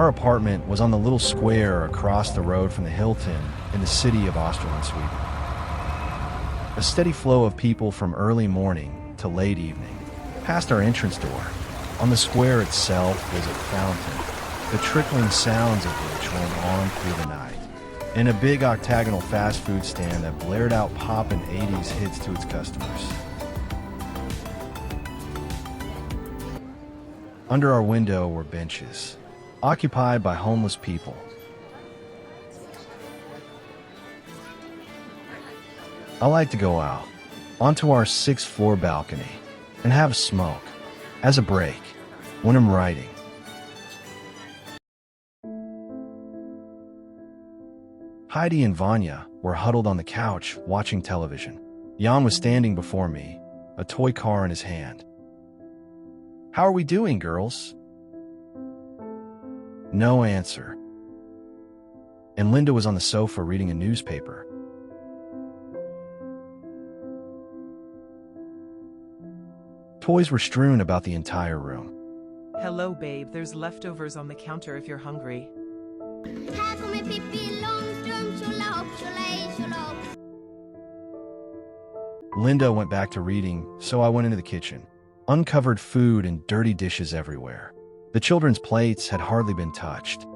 Our apartment was on the little square across the road from the Hilton in the city of Osterland, Sweden. A steady flow of people from early morning to late evening passed our entrance door. On the square itself was a fountain, the trickling sounds of which went on through the night, and a big octagonal fast food stand that blared out poppin' 80s hits to its customers. Under our window were benches, occupied by homeless people. I like to go out onto our 6th floor balcony and have a smoke as a break when I'm writing. Heidi and Vanya were huddled on the couch watching television. Jan was standing before me, a toy car in his hand. "How are we doing, girls?" No answer. And Linda was on the sofa reading a newspaper. Toys were strewn about the entire room. Hello, babe. There's leftovers on the counter if you're hungry. Här kommer Pippi Långstrump, tjolahopp, tjolaj, tjolahopp. Linda went back to reading, so I went into the kitchen. Uncovered food and dirty dishes everywhere. The children's plates had hardly been touched.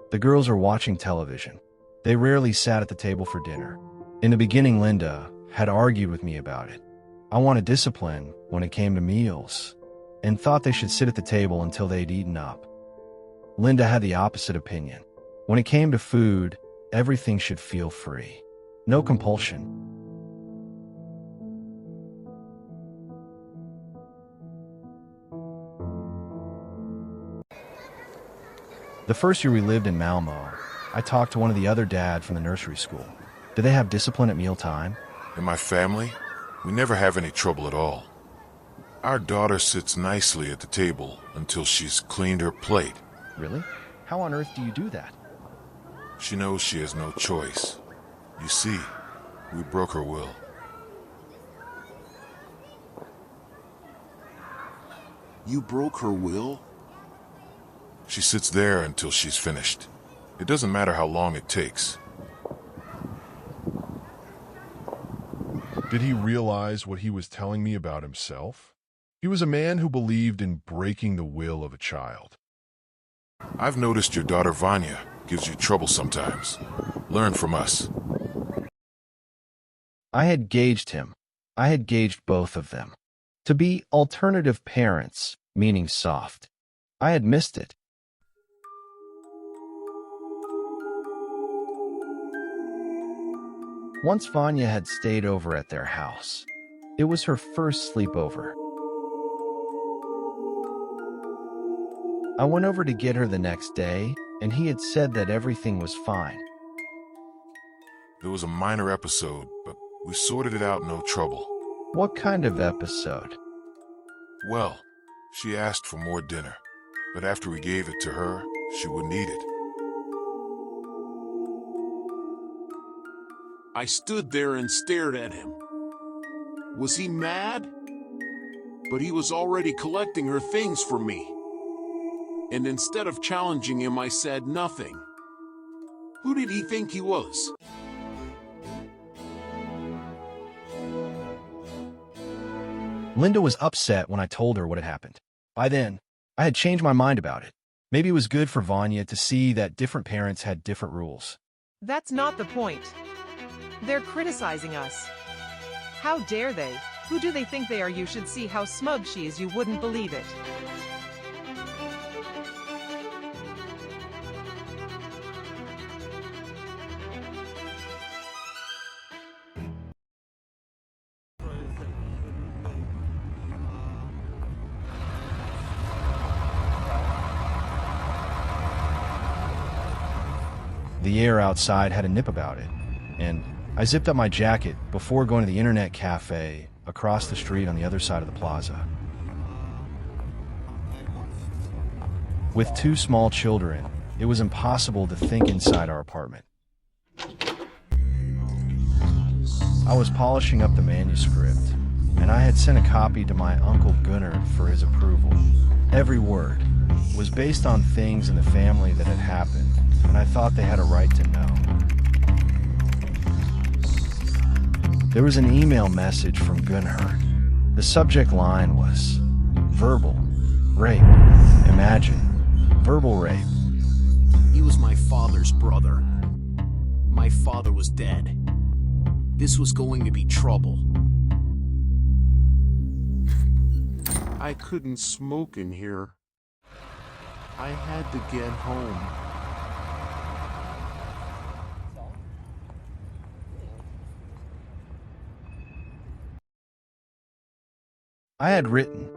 The girls are watching television. They rarely sat at the table for dinner. In the beginning, Linda had argued with me about it. I wanted discipline when it came to meals, and thought they should sit at the table until they'd eaten up. Linda had the opposite opinion. When it came to food, everything should feel free. No compulsion. The first year we lived in Malmo, I talked to one of the other dads from the nursery school. Do they have discipline at mealtime? In my family, we never have any trouble at all. Our daughter sits nicely at the table until she's cleaned her plate. Really? How on earth do you do that? She knows she has no choice. You see, we broke her will. You broke her will? She sits there until she's finished. It doesn't matter how long it takes. Did he realize what he was telling me about himself? He was a man who believed in breaking the will of a child. I've noticed your daughter Vanya gives you trouble sometimes. Learn from us. I had gauged him. I had gauged both of them. To be alternative parents, meaning soft. I had missed it. Once Vanya had stayed over at their house. It was her first sleepover. I went over to get her the next day, and he had said that everything was fine. There was a minor episode, but we sorted it out, no trouble. What kind of episode? Well, she asked for more dinner, but after we gave it to her, she wouldn't eat it. I stood there and stared at him. Was he mad? But he was already collecting her things for me. And instead of challenging him, I said nothing. Who did he think he was? Linda was upset when I told her what had happened. By then, I had changed my mind about it. Maybe it was good for Vanya to see that different parents had different rules. That's not the point. They're criticizing us. How dare they? Who do they think they are? You should see how smug she is. You wouldn't believe it. The air outside had a nip about it, and I zipped up my jacket before going to the internet cafe across the street on the other side of the plaza. With 2 small children, it was impossible to think inside our apartment. I was polishing up the manuscript, and I had sent a copy to my Uncle Gunnar for his approval. Every word, was based on things in the family that had happened, and I thought they had a right to know. There was an email message from Gunhurt. The subject line was, verbal rape. Imagine, verbal rape. He was my father's brother. My father was dead. This was going to be trouble. I couldn't smoke in here. I had to get home. I had written,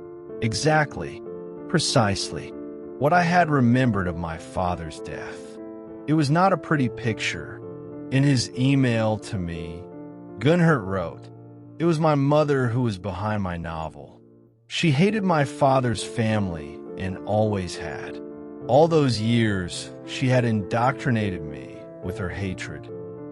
exactly, precisely, what I had remembered of my father's death. It was not a pretty picture. In his email to me, Gunhurt wrote, "It was my mother who was behind my novel. She hated my father's family and always had. All those years, she had indoctrinated me with her hatred,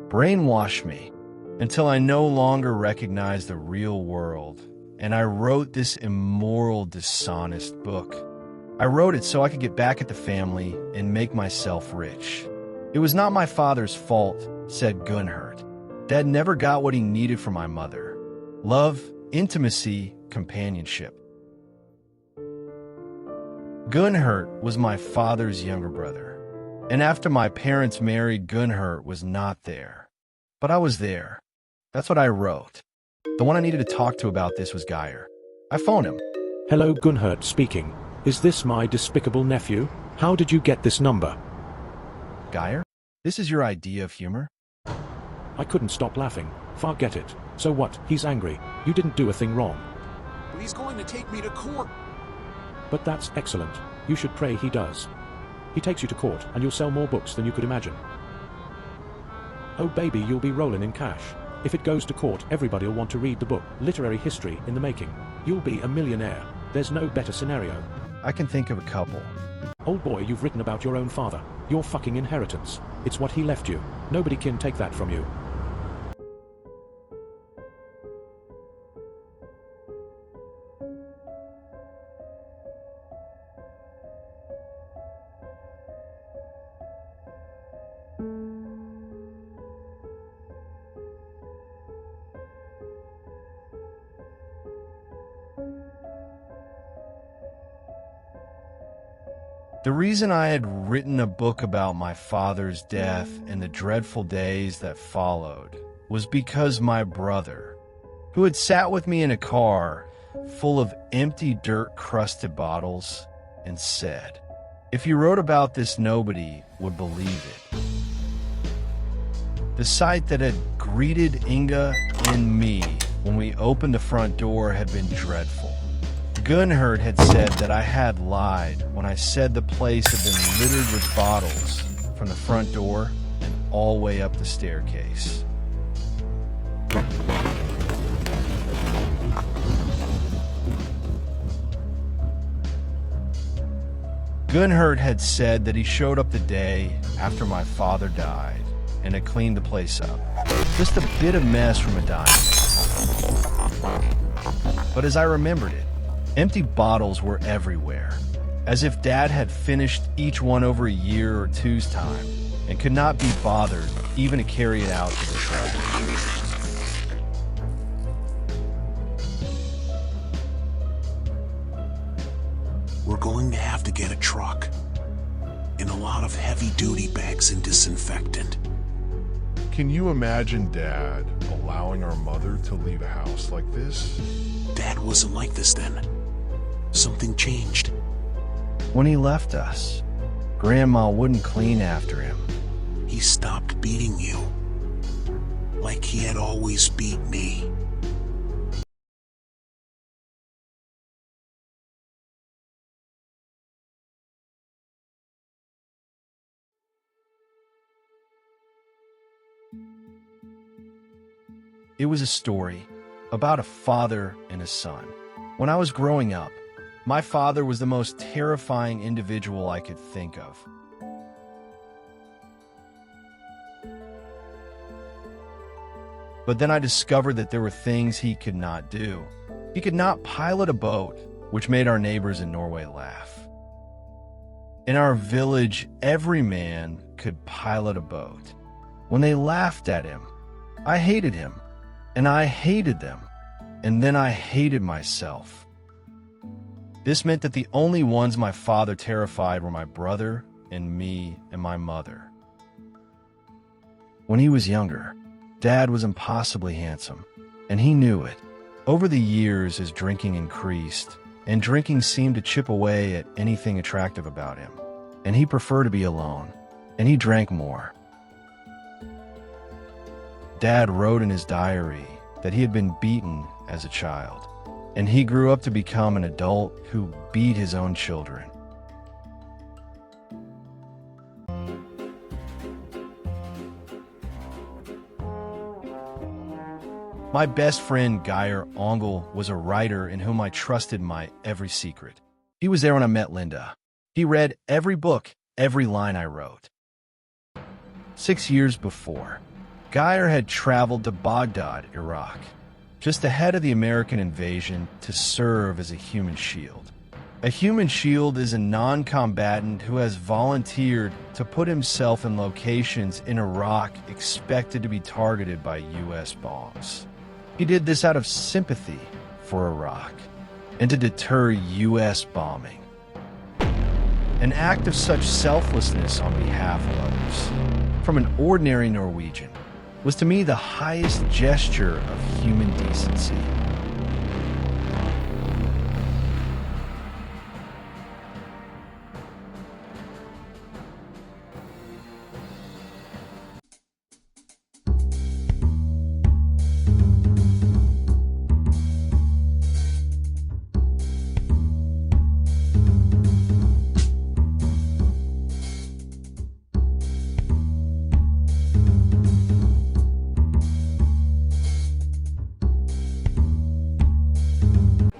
brainwashed me until I no longer recognized the real world, and I wrote this immoral, dishonest book. I wrote it so I could get back at the family and make myself rich. It was not my father's fault," said Gunhurt. "Dad never got what he needed from my mother. Love, intimacy, companionship." Gunhurt was my father's younger brother, and after my parents married, Gunhurt was not there. But I was there. That's what I wrote. The one I needed to talk to about this was Geyer. I phoned him. Hello, Gunhurt speaking. Is this my despicable nephew? How did you get this number? Geyer, this is your idea of humor? I couldn't stop laughing. Forget it. So what? He's angry. You didn't do a thing wrong. But he's going to take me to court. But that's excellent. You should pray he does. He takes you to court, and you'll sell more books than you could imagine. Oh baby, you'll be rolling in cash. If it goes to court, everybody will want to read the book. Literary history in the making. You'll be a millionaire. There's no better scenario. I can think of a couple. Old boy, you've written about your own father. Your fucking inheritance. It's what he left you. Nobody can take that from you. The reason I had written a book about my father's death and the dreadful days that followed was because my brother, who had sat with me in a car full of empty dirt-crusted bottles, and said, "If you wrote about this, nobody would believe it." The sight that had greeted Inga and me when we opened the front door had been dreadful. Gunhurt had said that I had lied when I said the place had been littered with bottles from the front door and all the way up the staircase. Gunhurt had said that he showed up the day after my father died and had cleaned the place up. Just a bit of mess from a dime. But as I remembered it, empty bottles were everywhere, as if Dad had finished each one over a year or two's time and could not be bothered even to carry it out to the truck. We're going to have to get a truck and a lot of heavy-duty bags and disinfectant. Can you imagine Dad allowing our mother to leave a house like this? Dad wasn't like this then. Something changed. When he left us, Grandma wouldn't clean after him. He stopped beating you. Like he had always beat me. It was a story about a father and a son. When I was growing up, my father was the most terrifying individual I could think of. But then I discovered that there were things he could not do. He could not pilot a boat, which made our neighbors in Norway laugh. In our village, every man could pilot a boat. When they laughed at him, I hated him, and I hated them, and then I hated myself. This meant that the only ones my father terrified were my brother and me and my mother. When he was younger, Dad was impossibly handsome, and he knew it. Over the years, his drinking increased, and drinking seemed to chip away at anything attractive about him, and he preferred to be alone, and he drank more. Dad wrote in his diary that he had been beaten as a child, and he grew up to become an adult who beat his own children. My best friend, Geir Ongel, was a writer in whom I trusted my every secret. He was there when I met Linda. He read every book, every line I wrote. 6 years before, Geir had traveled to Baghdad, Iraq, just ahead of the American invasion to serve as a human shield. A human shield is a non-combatant who has volunteered to put himself in locations in Iraq expected to be targeted by U.S. bombs. He did this out of sympathy for Iraq and to deter U.S. bombing. An act of such selflessness on behalf of others, from an ordinary Norwegian, was to me the highest gesture of human decency.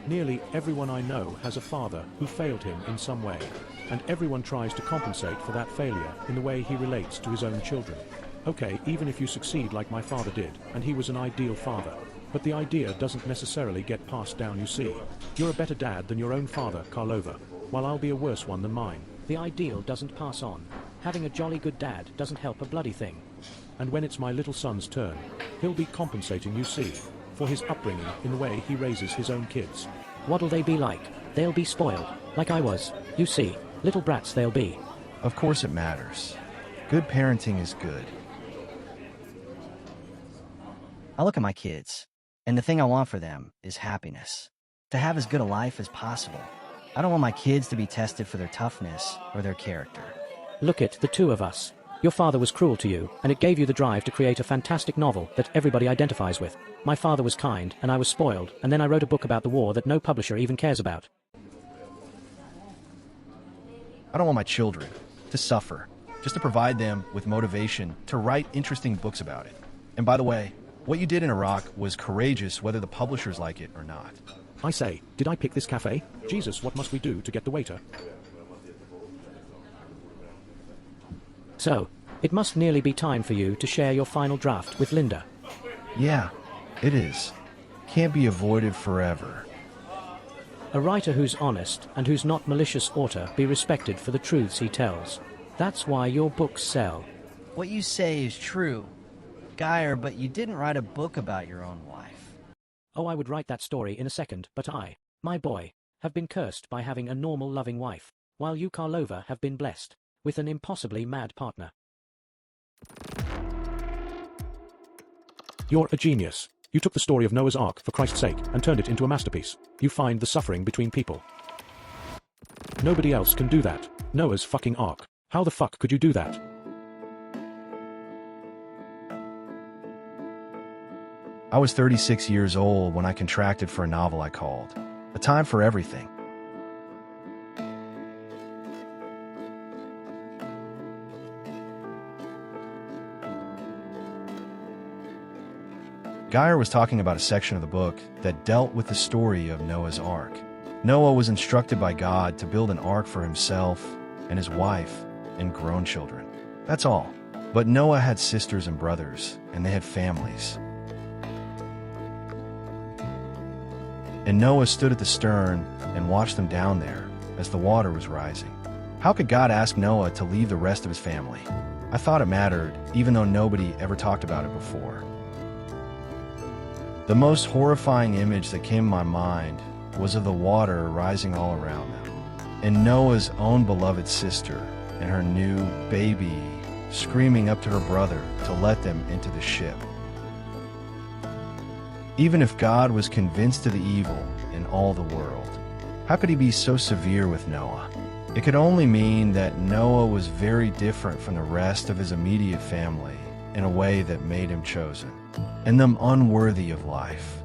Nearly everyone I know has a father who failed him in some way, and everyone tries to compensate for that failure in the way he relates to his own children. Okay, even if you succeed like my father did, and he was an ideal father, but the idea doesn't necessarily get passed down, you see. You're a better dad than your own father, Karl Ove, while I'll be a worse one than mine. The ideal doesn't pass on. Having a jolly good dad doesn't help a bloody thing. And when it's my little son's turn, he'll be compensating, you see, for his upbringing in the way he raises his own kids. What'll they be like? They'll be spoiled, like I was. You see, little brats they'll be. Of course it matters. Good parenting is good. I look at my kids, and the thing I want for them is happiness. To have as good a life as possible. I don't want my kids to be tested for their toughness or their character. Look at the two of us. Your father was cruel to you, and it gave you the drive to create a fantastic novel that everybody identifies with. My father was kind, and I was spoiled, and then I wrote a book about the war that no publisher even cares about. I don't want my children to suffer, just to provide them with motivation to write interesting books about it. And by the way, what you did in Iraq was courageous whether the publishers like it or not. I say, did I pick this cafe? Jesus, what must we do to get the waiter? So, it must nearly be time for you to share your final draft with Linda. Yeah, it is. Can't be avoided forever. A writer who's honest and who's not malicious ought to be respected for the truths he tells. That's why your books sell. What you say is true, Geir, but you didn't write a book about your own wife. Oh, I would write that story in a second, but I, my boy, have been cursed by having a normal loving wife, while you, Karl Ove, have been blessed with an impossibly mad partner. You're a genius. You took the story of Noah's Ark, for Christ's sake, and turned it into a masterpiece. You find the suffering between people. Nobody else can do that. Noah's fucking Ark. How the fuck could you do that? I was 36 years old when I contracted for a novel I called A Time for Everything. Geir was talking about a section of the book that dealt with the story of Noah's Ark. Noah was instructed by God to build an ark for himself and his wife and grown children. That's all. But Noah had sisters and brothers, and they had families. And Noah stood at the stern and watched them down there as the water was rising. How could God ask Noah to leave the rest of his family? I thought it mattered, even though nobody ever talked about it before. The most horrifying image that came to my mind was of the water rising all around them, and Noah's own beloved sister and her new baby screaming up to her brother to let them into the ship. Even if God was convinced of the evil in all the world, how could he be so severe with Noah? It could only mean that Noah was very different from the rest of his immediate family in a way that made him chosen, and them unworthy of life.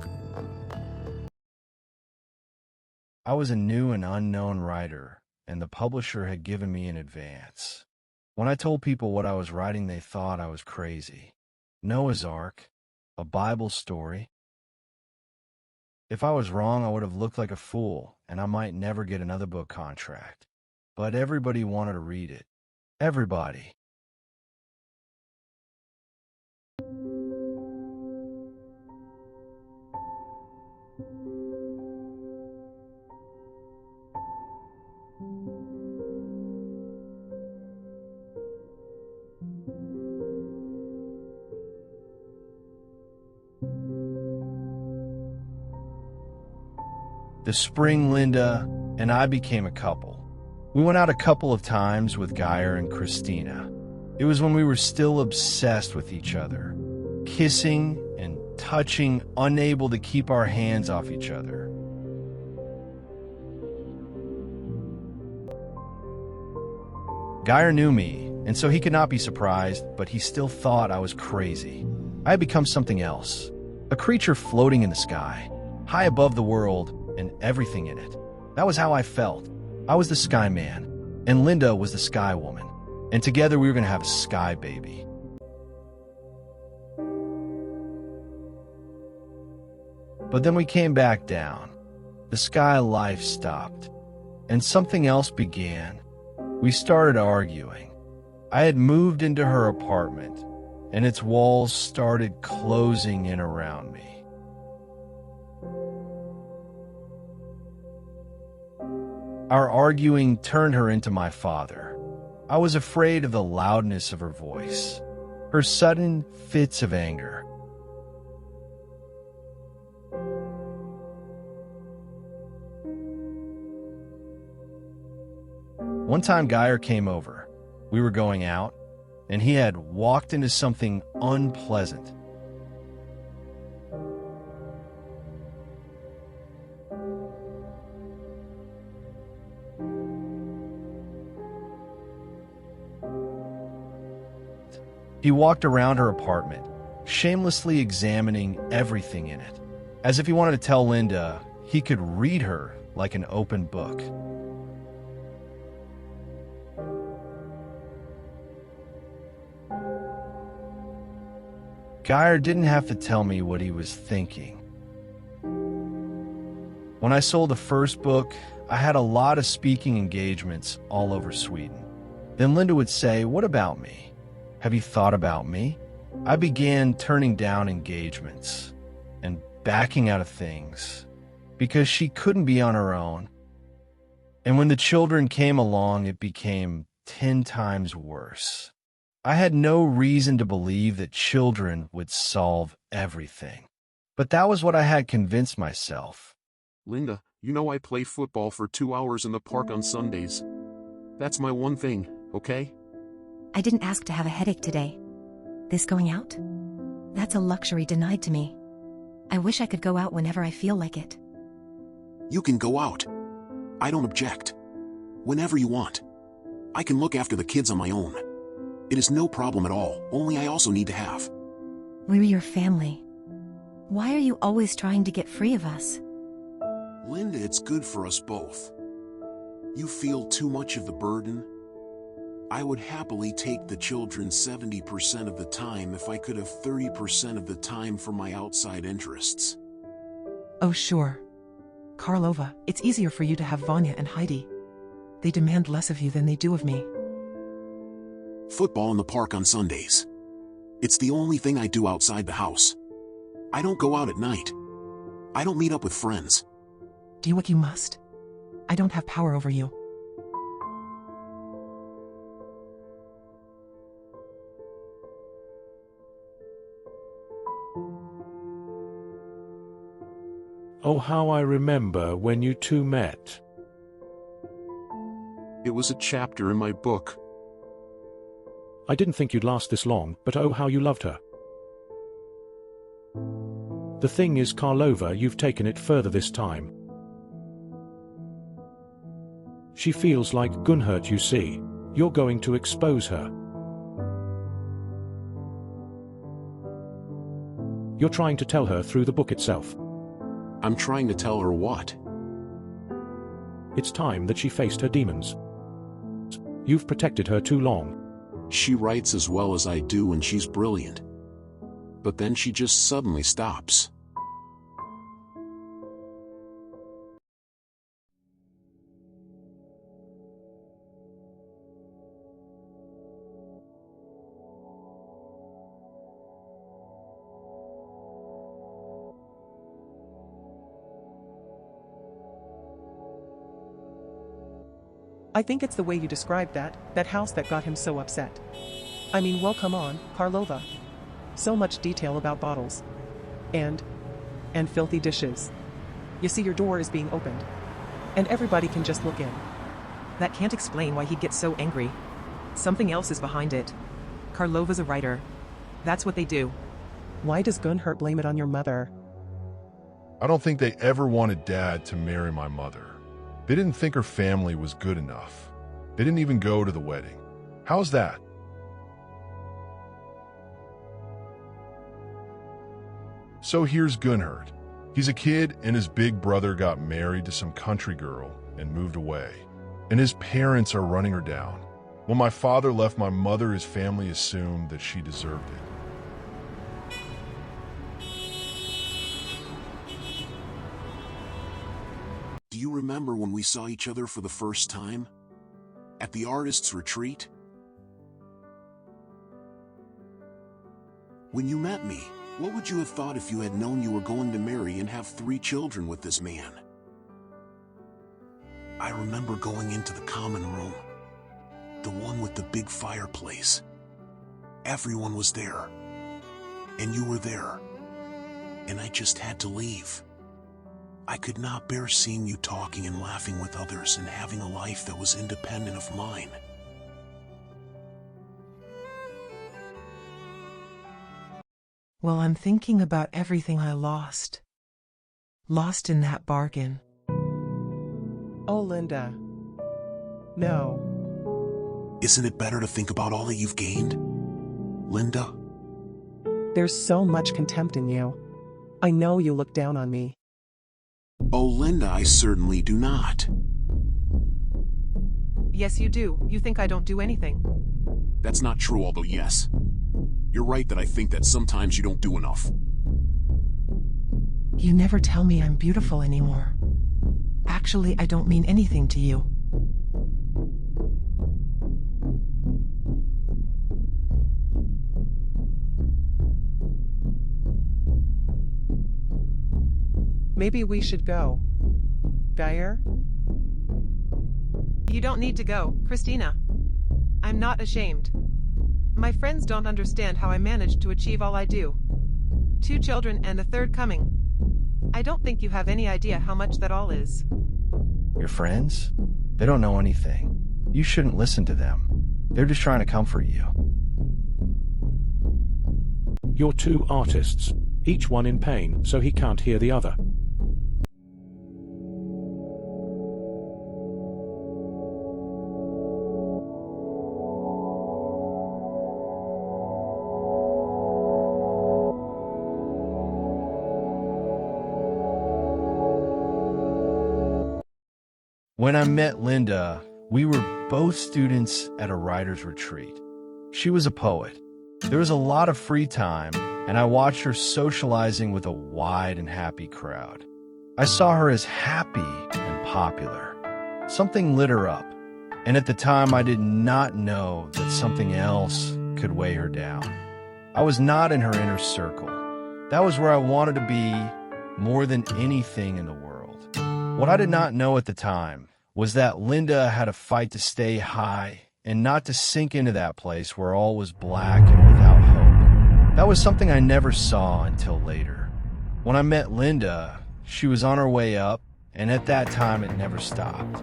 I was a new and unknown writer, and the publisher had given me an advance. When I told people what I was writing, they thought I was crazy. Noah's Ark, a Bible story. If I was wrong, I would have looked like a fool, and I might never get another book contract. But everybody wanted to read it. Everybody. The spring, Linda and I became a couple. We went out a couple of times with Geyer and Christina. It was when we were still obsessed with each other, kissing and touching, unable to keep our hands off each other. Geyer knew me, and so he could not be surprised, but he still thought I was crazy. I had become something else, a creature floating in the sky, high above the world and everything in it. That was how I felt. I was the Sky Man, and Linda was the Sky Woman, and together we were going to have a Sky Baby. But then we came back down. The Sky life stopped, and something else began. We started arguing. I had moved into her apartment, and its walls started closing in around me. Our arguing turned her into my father. I was afraid of the loudness of her voice, her sudden fits of anger. One time Geyer came over. We were going out, and he had walked into something unpleasant. He walked around her apartment, shamelessly examining everything in it, as if he wanted to tell Linda he could read her like an open book. Geyer didn't have to tell me what he was thinking. When I sold the first book, I had a lot of speaking engagements all over Sweden. Then Linda would say, "What about me? Have you thought about me?" I began turning down engagements and backing out of things because she couldn't be on her own. And when the children came along, it became 10 times worse. I had no reason to believe that children would solve everything. But that was what I had convinced myself. Linda, you know I play football for 2 hours in the park on Sundays. That's my one thing, okay? I didn't ask to have a headache today. This going out? That's a luxury denied to me. I wish I could go out whenever I feel like it. You can go out. I don't object. Whenever you want. I can look after the kids on my own. It is no problem at all, only I also need to have. We're your family. Why are you always trying to get free of us? Linda, it's good for us both. You feel too much of the burden? I would happily take the children 70% of the time if I could have 30% of the time for my outside interests. Oh, sure. Karl Ove, it's easier for you to have Vanya and Heidi. They demand less of you than they do of me. Football in the park on Sundays. It's the only thing I do outside the house. I don't go out at night. I don't meet up with friends. Do what you must. I don't have power over you. Oh, how I remember when you two met. It was a chapter in my book. I didn't think you'd last this long, but oh, how you loved her. The thing is, Karl Ove, you've taken it further this time. She feels like Gunhurt, you see. You're going to expose her. You're trying to tell her through the book itself. I'm trying to tell her what? It's time that she faced her demons. You've protected her too long. She writes as well as I do and she's brilliant. But then she just suddenly stops. I think it's the way you described that house that got him so upset. I mean, well, come on, Karl Ove. So much detail about bottles. And filthy dishes. You see, your door is being opened. And everybody can just look in. That can't explain why he'd get so angry. Something else is behind it. Karl Ove's a writer. That's what they do. Why does Gunhurt blame it on your mother? I don't think they ever wanted Dad to marry my mother. They didn't think her family was good enough. They didn't even go to the wedding. How's that? So here's Gunhurt. He's a kid and his big brother got married to some country girl and moved away. And his parents are running her down. When my father left my mother, his family assumed that she deserved it. Do you remember when we saw each other for the first time? At the artist's retreat? When you met me, what would you have thought if you had known you were going to marry and have 3 children with this man? I remember going into the common room, the one with the big fireplace. Everyone was there, and you were there, and I just had to leave. I could not bear seeing you talking and laughing with others and having a life that was independent of mine. Well, I'm thinking about everything I lost. Lost in that bargain. Oh, Linda. No. Isn't it better to think about all that you've gained, Linda? There's so much contempt in you. I know you look down on me. Oh, Linda, I certainly do not. Yes, you do. You think I don't do anything. That's not true, although yes. You're right that I think that sometimes you don't do enough. You never tell me I'm beautiful anymore. Actually, I don't mean anything to you. Maybe we should go. Geyer? You don't need to go, Christina. I'm not ashamed. My friends don't understand how I managed to achieve all I do. 2 children and a third coming. I don't think you have any idea how much that all is. Your friends? They don't know anything. You shouldn't listen to them. They're just trying to comfort you. You're 2 artists, each one in pain, so he can't hear the other. When I met Linda, we were both students at a writer's retreat. She was a poet. There was a lot of free time, and I watched her socializing with a wide and happy crowd. I saw her as happy and popular. Something lit her up, and at the time I did not know that something else could weigh her down. I was not in her inner circle. That was where I wanted to be more than anything in the world. What I did not know at the time was that Linda had a fight to stay high and not to sink into that place where all was black and without hope. That was something I never saw until later. When I met Linda, She was on her way up, and at that time it never stopped.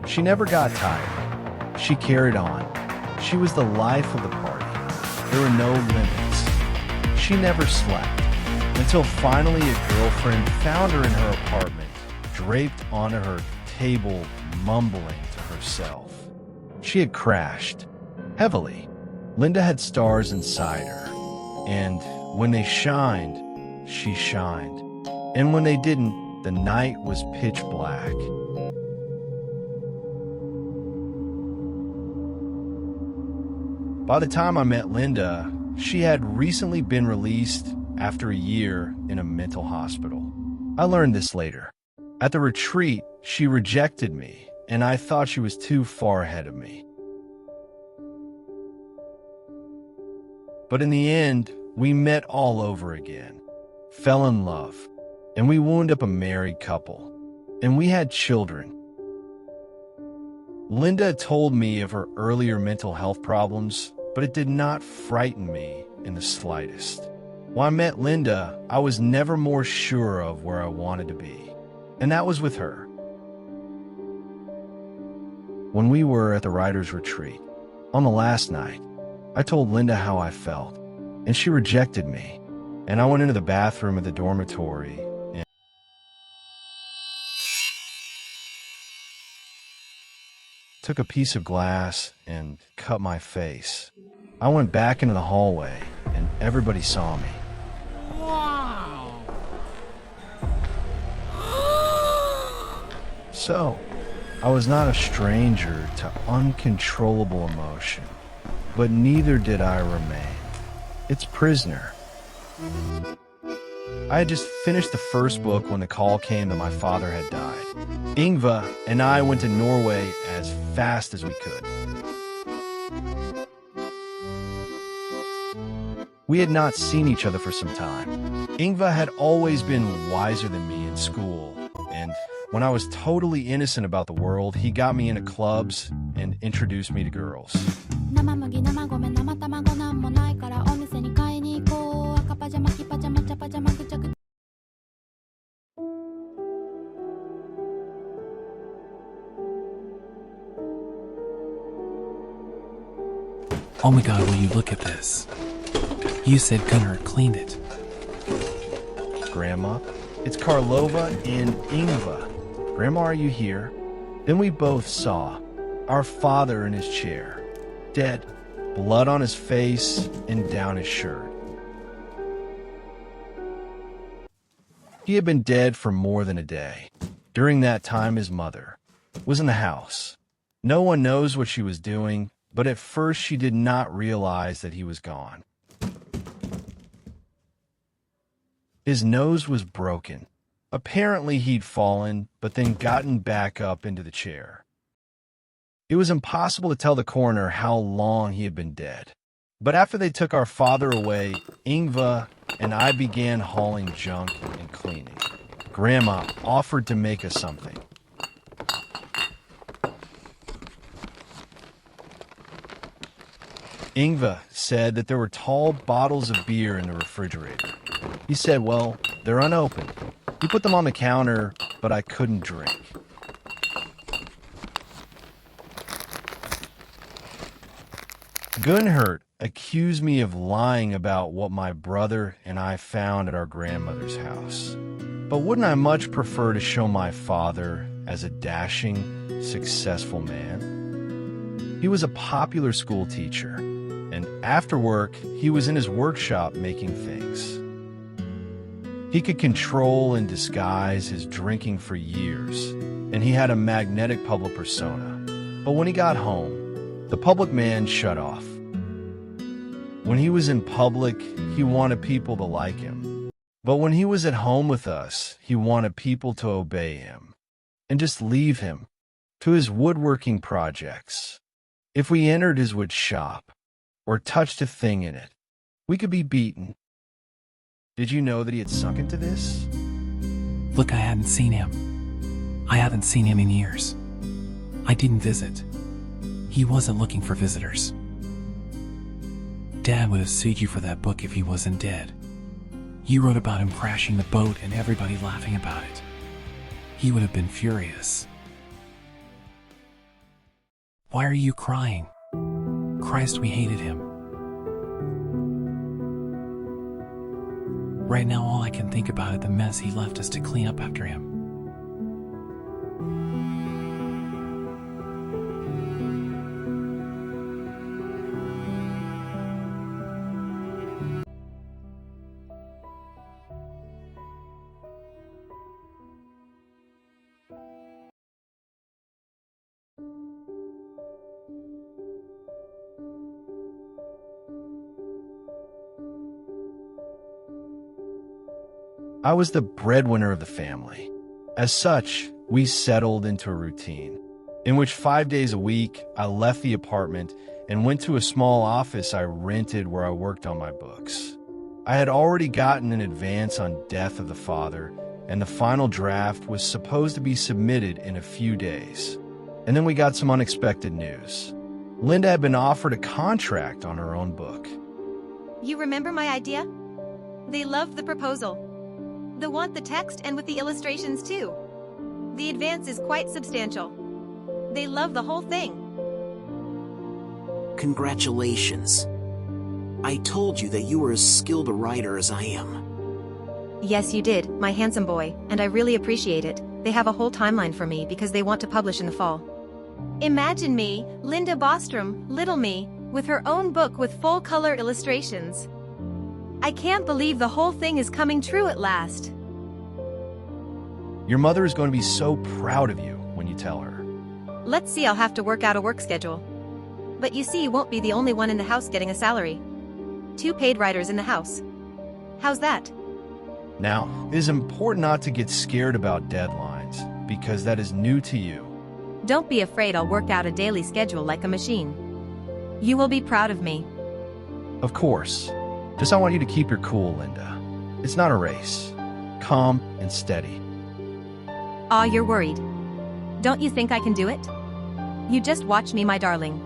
She never got tired. She carried on. She was the life of the party. There were no limits. She never slept, until finally a girlfriend found her in her apartment, draped onto her table, mumbling to herself. She had crashed, heavily. Linda had stars inside her, and when they shined, she shined. And when they didn't, the night was pitch black. By the time I met Linda, she had recently been released after a year in a mental hospital. I learned this later. At the retreat, she rejected me, and I thought she was too far ahead of me. But in the end, we met all over again, fell in love, and we wound up a married couple, and we had children. Linda told me of her earlier mental health problems, but it did not frighten me in the slightest. When I met Linda, I was never more sure of where I wanted to be, and that was with her. When we were at the writer's retreat, on the last night, I told Linda how I felt, and she rejected me, and I went into the bathroom of the dormitory and took a piece of glass and cut my face. I went back into the hallway, and everybody saw me. Wow! So, I was not a stranger to uncontrollable emotion, but neither did I remain its prisoner. I had just finished the first book when the call came that my father had died. Ingva and I went to Norway as fast as we could. We had not seen each other for some time. Ingva had always been wiser than me in school, and when I was totally innocent about the world, he got me into clubs and introduced me to girls. Oh my god, will you look at this? You said Gunnar cleaned it. Grandma, it's Karl Ove and Ingva. Grandma, are you here? Then we both saw our father in his chair, dead, blood on his face and down his shirt. He had been dead for more than a day. During that time, his mother was in the house. No one knows what she was doing, but at first she did not realize that he was gone. His nose was broken. Apparently he'd fallen, but then gotten back up into the chair. It was impossible to tell the coroner how long he had been dead. But after they took our father away, Ingva and I began hauling junk and cleaning. Grandma offered to make us something. Ingva said that there were tall bottles of beer in the refrigerator. He said, well, they're unopened. He put them on the counter, but I couldn't drink. Gunhert accused me of lying about what my brother and I found at our grandmother's house. But wouldn't I much prefer to show my father as a dashing, successful man? He was a popular school teacher, and after work, he was in his workshop making things. He could control and disguise his drinking for years, and he had a magnetic public persona. But when he got home, the public man shut off. When he was in public, he wanted people to like him. But when he was at home with us, he wanted people to obey him and just leave him to his woodworking projects. If we entered his wood shop or touched a thing in it, we could be beaten. Did you know that he had sunk into this? Look, I hadn't seen him. I haven't seen him in years. I didn't visit. He wasn't looking for visitors. Dad would have sued you for that book if he wasn't dead. You wrote about him crashing the boat and everybody laughing about it. He would have been furious. Why are you crying? Christ, we hated him. Right now, all I can think about is the mess he left us to clean up after him. I was the breadwinner of the family. As such, we settled into a routine in which 5 days a week I left the apartment and went to a small office I rented where I worked on my books. I had already gotten an advance on Death of the Father, and the final draft was supposed to be submitted in a few days. And then we got some unexpected news. Linda had been offered a contract on her own book. You remember my idea? They loved the proposal. They want the text and with the illustrations too. The advance is quite substantial. They love the whole thing. Congratulations. I told you that you were as skilled a writer as I am. Yes, you did, my handsome boy, and I really appreciate it. They have a whole timeline for me because they want to publish in the fall. Imagine me, Linda Bostrom, little me, with her own book with full-color illustrations. I can't believe the whole thing is coming true at last. Your mother is going to be so proud of you when you tell her. Let's see, I'll have to work out a work schedule. But you see, you won't be the only one in the house getting a salary. 2 paid writers in the house. How's that? Now, it is important not to get scared about deadlines, because that is new to you. Don't be afraid, I'll work out a daily schedule like a machine. You will be proud of me. Of course. Just I want you to keep your cool, Linda. It's not a race. Calm and steady. Aw, you're worried. Don't you think I can do it? You just watch me, my darling.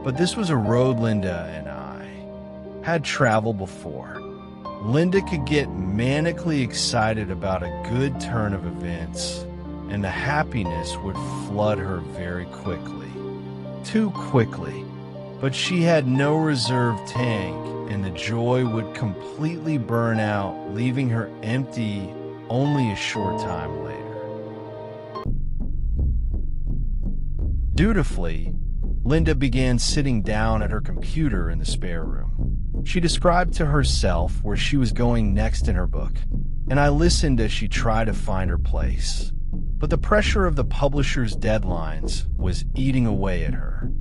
But this was a road Linda and I had traveled before. Linda could get manically excited about a good turn of events, and the happiness would flood her very quickly. Too quickly. But she had no reserve tank, and the joy would completely burn out, leaving her empty only a short time later. Dutifully, Linda began sitting down at her computer in the spare room. She described to herself where she was going next in her book, and I listened as she tried to find her place. But the pressure of the publisher's deadlines was eating away at her.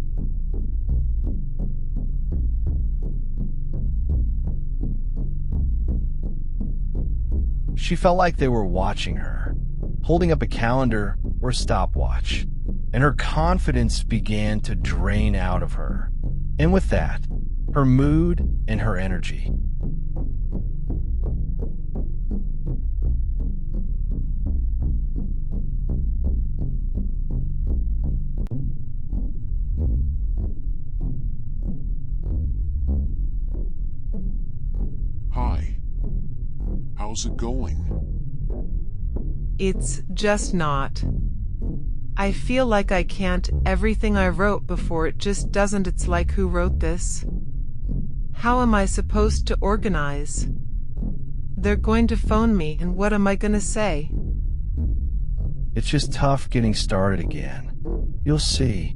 She felt like they were watching her, holding up a calendar or stopwatch, and her confidence began to drain out of her. And with that, her mood and her energy. Hi. How's it going? It's just not. I feel like I can't. Everything I wrote before, it just doesn't. It's like, who wrote this? How am I supposed to organize? They're going to phone me, and what am I going to say? It's just tough getting started again. You'll see.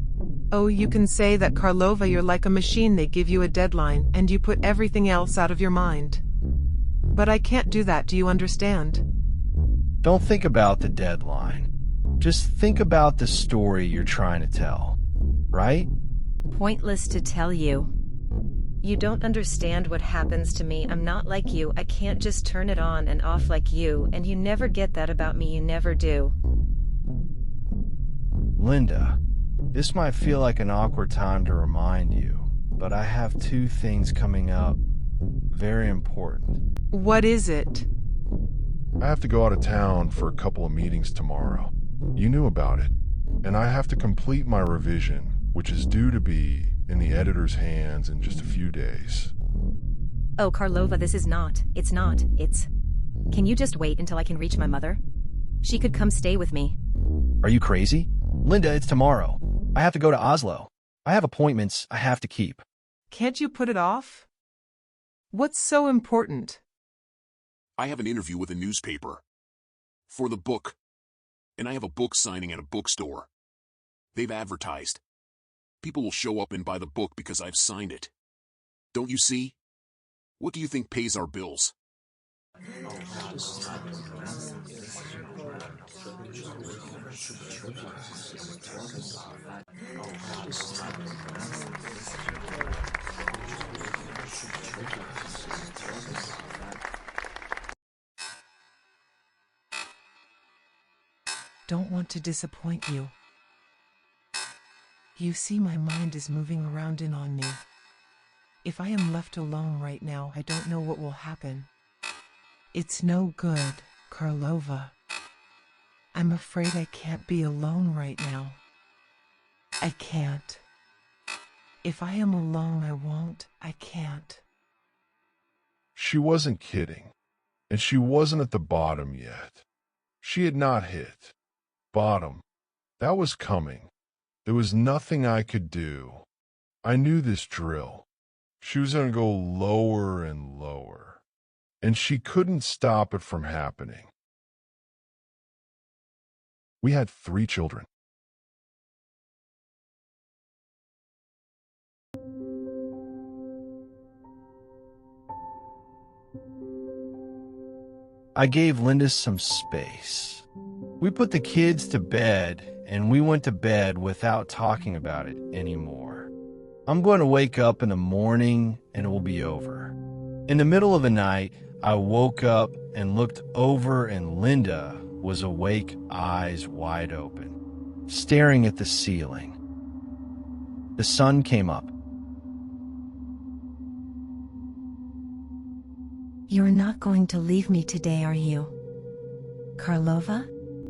Oh, you can say that, Karl Ove, you're like a machine. They give you a deadline, and you put everything else out of your mind. But I can't do that, do you understand? Don't think about the deadline. Just think about the story you're trying to tell, right? Pointless to tell you. You don't understand what happens to me. I'm not like you. I can't just turn it on and off like you, and you never get that about me. You never do. Linda, this might feel like an awkward time to remind you, but I have 2 things coming up. Very important. What is it? I have to go out of town for a couple of meetings tomorrow. You knew about it. And I have to complete my revision, which is due to be in the editor's hands in just a few days. Oh, Karl Ove, this is not. It's not. It's... Can you just wait until I can reach my mother? She could come stay with me. Are you crazy? Linda, it's tomorrow. I have to go to Oslo. I have appointments I have to keep. Can't you put it off? What's so important? I have an interview with a newspaper. For the book. And I have a book signing at a bookstore. They've advertised. People will show up and buy the book because I've signed it. Don't you see? What do you think pays our bills? Don't want to disappoint you. You see, my mind is moving around in on me. If I am left alone right now, I don't know what will happen. It's no good, Karlova. I'm afraid I can't be alone right now. I can't. If I am alone, I won't. I can't. She wasn't kidding, and she wasn't at the bottom yet. She had not hit bottom. That was coming. There was nothing I could do. I knew this drill. She was going to go lower and lower, and she couldn't stop it from happening. We had 3 children. I gave Linda some space. We put the kids to bed, and we went to bed without talking about it anymore. I'm going to wake up in the morning, and it will be over. In the middle of the night, I woke up and looked over, and Linda was awake, eyes wide open, staring at the ceiling. The sun came up. You're not going to leave me today, are you? Karlova,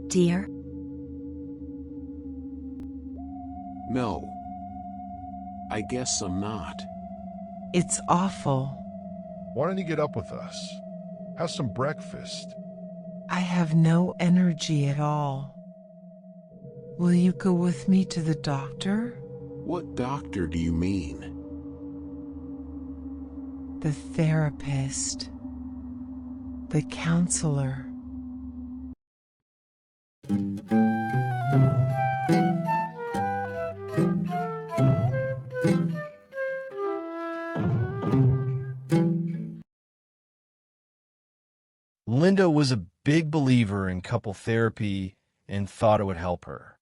dear? No. I guess I'm not. It's awful. Why don't you get up with us? Have some breakfast. I have no energy at all. Will you go with me to the doctor? What doctor do you mean? The therapist. The counselor. Linda was a big believer in couple therapy and thought it would help her.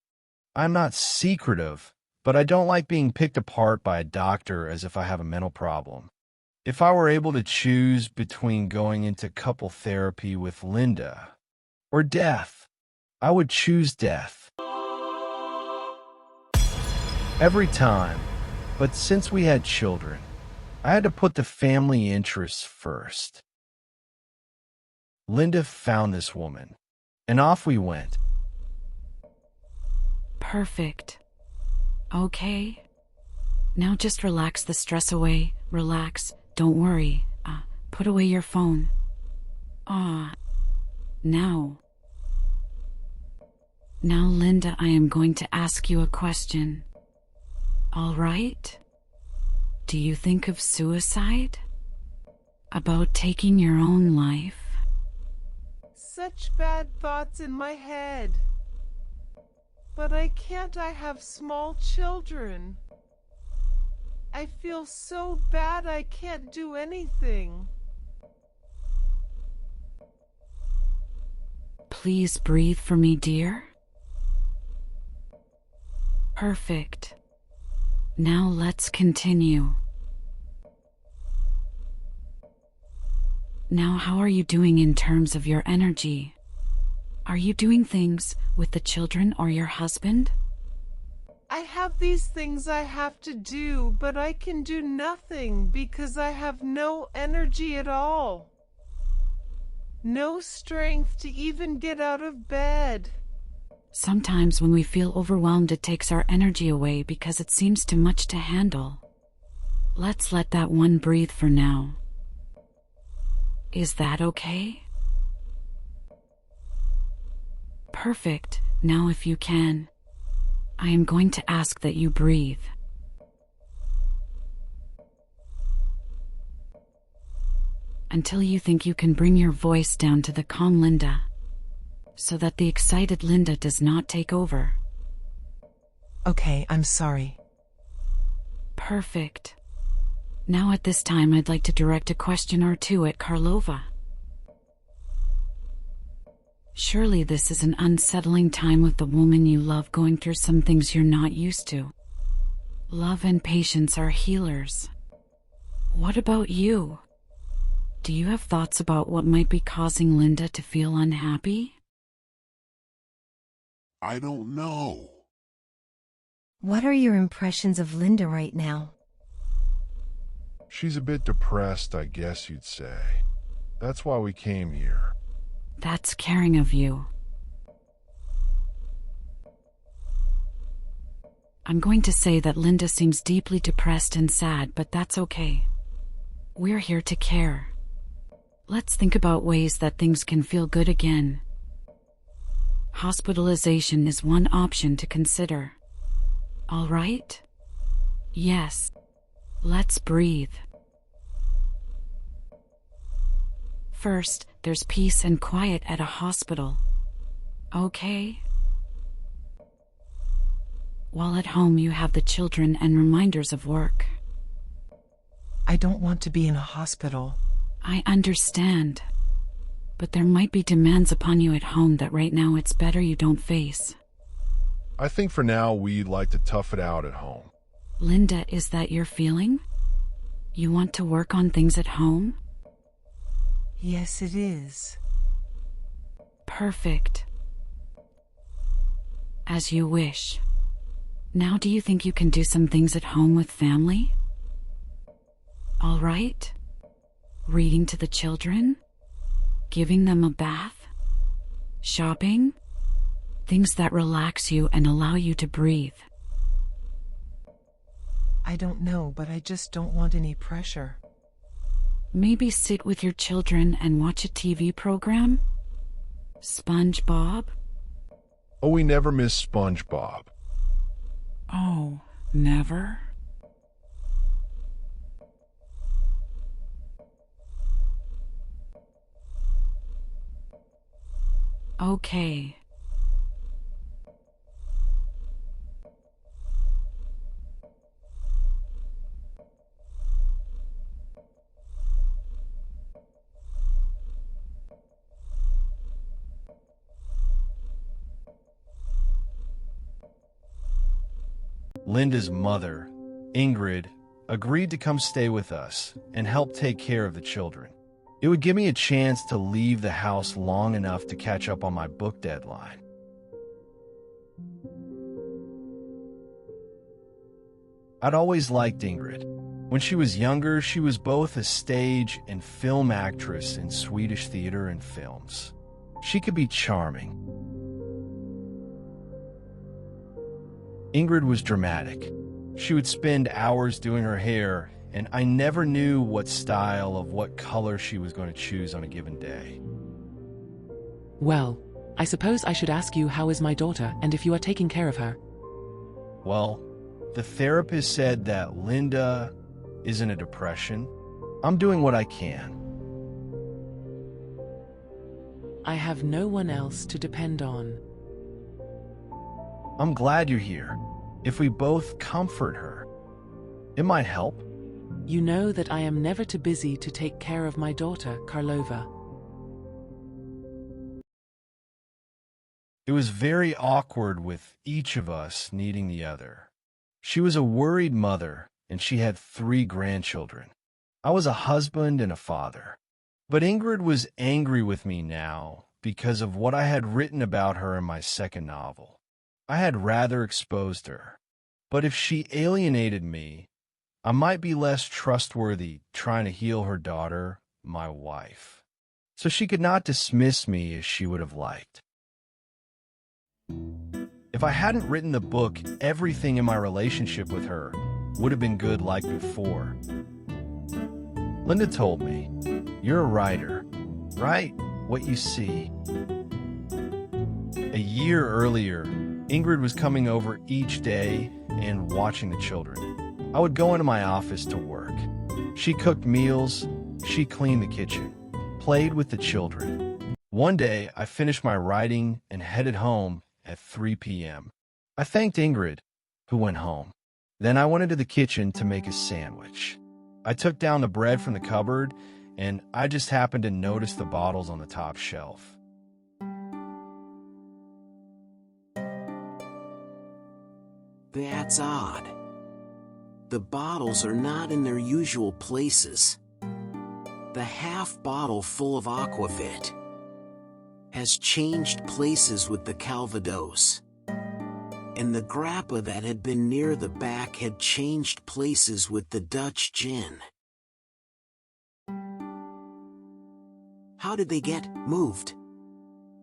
I'm not secretive, but I don't like being picked apart by a doctor as if I have a mental problem. If I were able to choose between going into couple therapy with Linda or death, I would choose death. Every time, but since we had children, I had to put the family interests first. Linda found this woman, and off we went. Perfect. Okay. Now just relax the stress away. Relax. Don't worry. Put away your phone. Now. Now, Linda, I am going to ask you a question. All right? Do you think of suicide? About taking your own life? Such bad thoughts in my head. But I can't. I have small children. I feel so bad I can't do anything. Please breathe for me, dear. Perfect. Now let's continue. Now, how are you doing in terms of your energy? Are you doing things with the children or your husband? I have these things I have to do, but I can do nothing because I have no energy at all. No strength to even get out of bed. Sometimes when we feel overwhelmed, it takes our energy away because it seems too much to handle. Let's let that one breathe for now. Is that okay? Perfect. Now if you can, I am going to ask that you breathe. Until you think you can bring your voice down to the calm Linda, so that the excited Linda does not take over. Okay, I'm sorry. Perfect. Now at this time I'd like to direct a question or two at Karlova. Surely this is an unsettling time with the woman you love going through some things you're not used to. Love and patience are healers. What about you? Do you have thoughts about what might be causing Linda to feel unhappy? I don't know. What are your impressions of Linda right now? She's a bit depressed, I guess you'd say. That's why we came here. That's caring of you. I'm going to say that Linda seems deeply depressed and sad, but that's okay. We're here to care. Let's think about ways that things can feel good again. Hospitalization is one option to consider. All right? Yes. Let's breathe. First, there's peace and quiet at a hospital. Okay? While at home you have the children and reminders of work. I don't want to be in a hospital. I understand. But there might be demands upon you at home that right now it's better you don't face. I think for now we'd like to tough it out at home. Linda, is that your feeling? You want to work on things at home? Yes, it is. Perfect. As you wish. Now do you think you can do some things at home with family? All right? Reading to the children? Giving them a bath? Shopping? Things that relax you and allow you to breathe. I don't know, but I just don't want any pressure. Maybe sit with your children and watch a TV program? SpongeBob? Oh, we never miss SpongeBob. Oh, never? Okay. Linda's mother, Ingrid, agreed to come stay with us and help take care of the children. It would give me a chance to leave the house long enough to catch up on my book deadline. I'd always liked Ingrid. When she was younger, she was both a stage and film actress in Swedish theater and films. She could be charming. Ingrid was dramatic. She would spend hours doing her hair, and I never knew what style of what color she was going to choose on a given day. Well, I suppose I should ask you how is my daughter and if you are taking care of her. Well, the therapist said that Linda is in a depression. I'm doing what I can. I have no one else to depend on. I'm glad you're here. If we both comfort her, it might help. You know that I am never too busy to take care of my daughter, Karlova. It was very awkward with each of us needing the other. She was a worried mother, and she had 3 grandchildren. I was a husband and a father. But Ingrid was angry with me now because of what I had written about her in my second novel. I had rather exposed her. But if she alienated me, I might be less trustworthy trying to heal her daughter, my wife. So she could not dismiss me as she would have liked. If I hadn't written the book, everything in my relationship with her would have been good like before. Linda told me, "You're a writer. Write what you see." A A year earlier, Ingrid was coming over each day and watching the children. I would go into my office to work. She cooked meals, she cleaned the kitchen, played with the children. One day, I finished my writing and headed home at 3 p.m. I thanked Ingrid, who went home. Then I went into the kitchen to make a sandwich. I took down the bread from the cupboard, and I just happened to notice the bottles on the top shelf. That's odd. The bottles are not in their usual places. The half bottle full of Aquavit has changed places with the Calvados. And the grappa that had been near the back had changed places with the Dutch gin. How did they get moved?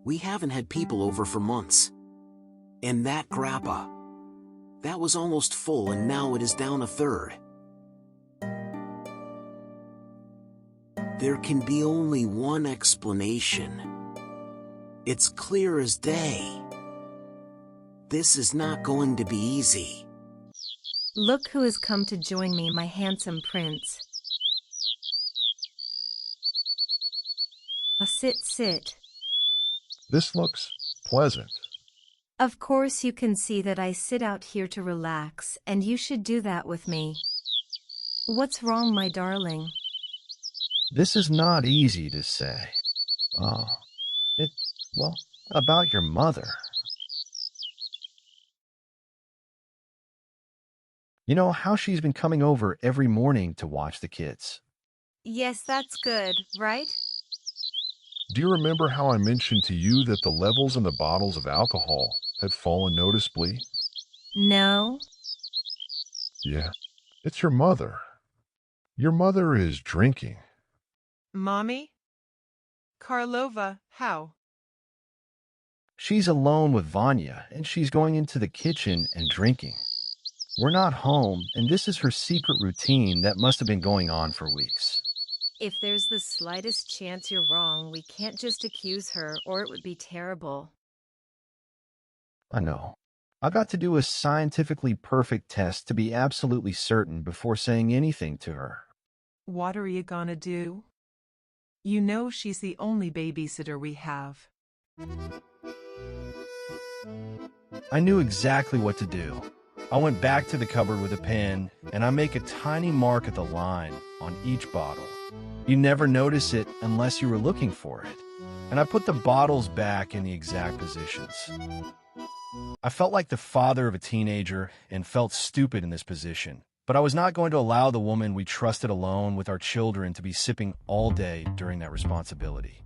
We haven't had people over for months. And that grappa, that was almost full and now it is down a third. There can be only one explanation. It's clear as day. This is not going to be easy. Look who has come to join me, my handsome prince. Sit. This looks pleasant. Of course you can see that I sit out here to relax, and you should do that with me. What's wrong, my darling? This is not easy to say. About your mother. You know how she's been coming over every morning to watch the kids. Yes, that's good, right? Do you remember how I mentioned to you that the levels in the bottles of alcohol had fallen noticeably? No. Yeah, it's your mother. Your mother is drinking. Mommy? Karlova, how? She's alone with Vanya, and she's going into the kitchen and drinking. We're not home, and this is her secret routine that must have been going on for weeks. If there's the slightest chance you're wrong, we can't just accuse her, or it would be terrible. I know. I got to do a scientifically perfect test to be absolutely certain before saying anything to her. What are you gonna do? You know she's the only babysitter we have. I knew exactly what to do. I went back to the cupboard with a pen, and I make a tiny mark at the line on each bottle. You never notice it unless you were looking for it. And I put the bottles back in the exact positions. I felt like the father of a teenager and felt stupid in this position. But I was not going to allow the woman we trusted alone with our children to be sipping all day during that responsibility.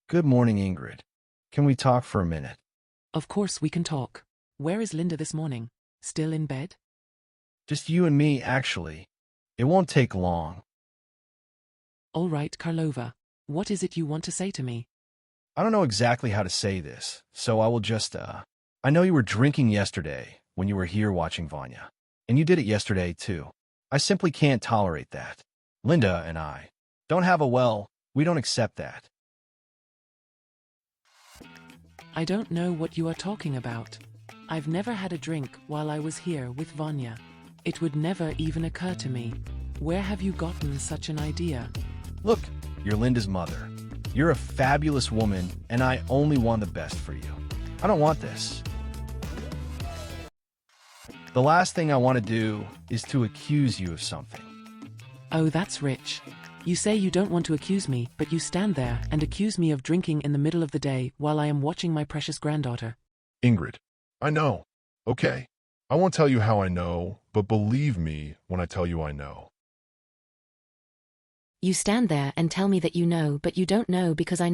Good morning, Ingrid. Can we talk for a minute? Of course we can talk. Where is Linda this morning? Still in bed? Just you and me, actually. It won't take long. All right, Karlova. What is it you want to say to me? I don't know exactly how to say this, so I will just, I know you were drinking yesterday when you were here watching Vanya. And you did it yesterday, too. I simply can't tolerate that. Linda and I don't have we don't accept that. I don't know what you are talking about. I've never had a drink while I was here with Vanya. It would never even occur to me. Where have you gotten such an idea? Look, you're Linda's mother. You're a fabulous woman, and I only want the best for you. I don't want this. The last thing I want to do is to accuse you of something. Oh, that's rich. You say you don't want to accuse me, but you stand there and accuse me of drinking in the middle of the day while I am watching my precious granddaughter. Ingrid, I know. Okay. I won't tell you how I know, but believe me when I tell you I know. You stand there and tell me that you know, but you don't know because I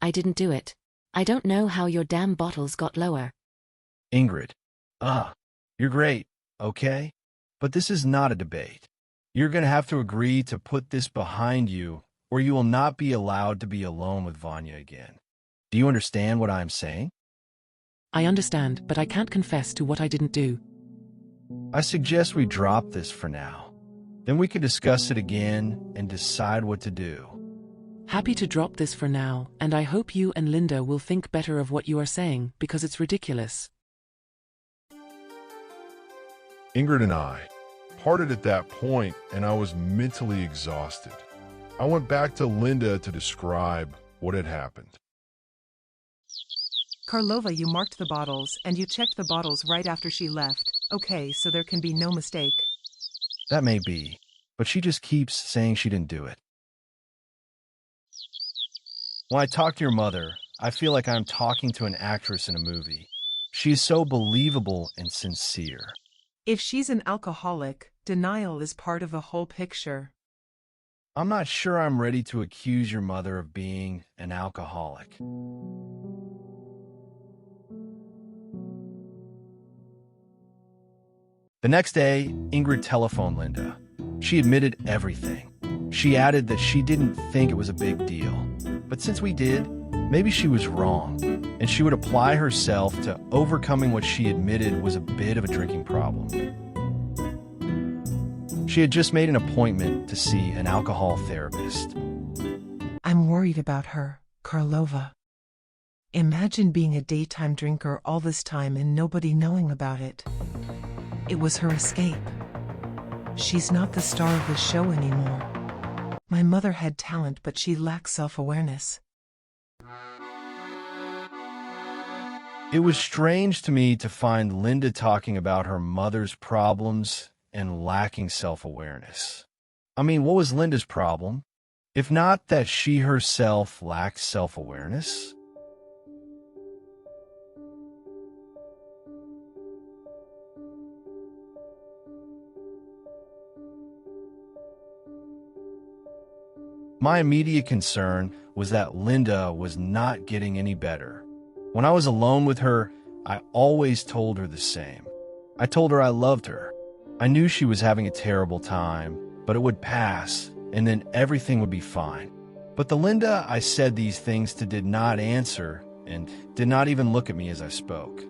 didn't do it. I don't know how your damn bottles got lower. Ingrid, you're great, okay? But this is not a debate. You're going to have to agree to put this behind you, or you will not be allowed to be alone with Vanya again. Do you understand what I'm saying? I understand, but I can't confess to what I didn't do. I suggest we drop this for now. Then we can discuss it again and decide what to do. Happy to drop this for now, and I hope you and Linda will think better of what you are saying, because it's ridiculous. Ingrid and I parted at that point, and I was mentally exhausted. I went back to Linda to describe what had happened. Karlova, you marked the bottles, and you checked the bottles right after she left. Okay, so there can be no mistake. That may be, but she just keeps saying she didn't do it. When I talk to your mother, I feel like I'm talking to an actress in a movie. She's so believable and sincere. If she's an alcoholic, denial is part of the whole picture. I'm not sure I'm ready to accuse your mother of being an alcoholic. The next day, Ingrid telephoned Linda. She admitted everything. She added that she didn't think it was a big deal. But since we did, maybe she was wrong, and she would apply herself to overcoming what she admitted was a bit of a drinking problem. She had just made an appointment to see an alcohol therapist. I'm worried about her, Karlova. Imagine being a daytime drinker all this time and nobody knowing about it. It was her escape. She's not the star of the show anymore. My mother had talent, but she lacks self-awareness. It was strange to me to find Linda talking about her mother's problems and lacking self-awareness. I mean, what was Linda's problem? If not that she herself lacked self-awareness? My immediate concern was that Linda was not getting any better. When I was alone with her, I always told her the same. I told her I loved her. I knew she was having a terrible time, but it would pass, and then everything would be fine. But the Linda I said these things to did not answer and did not even look at me as I spoke.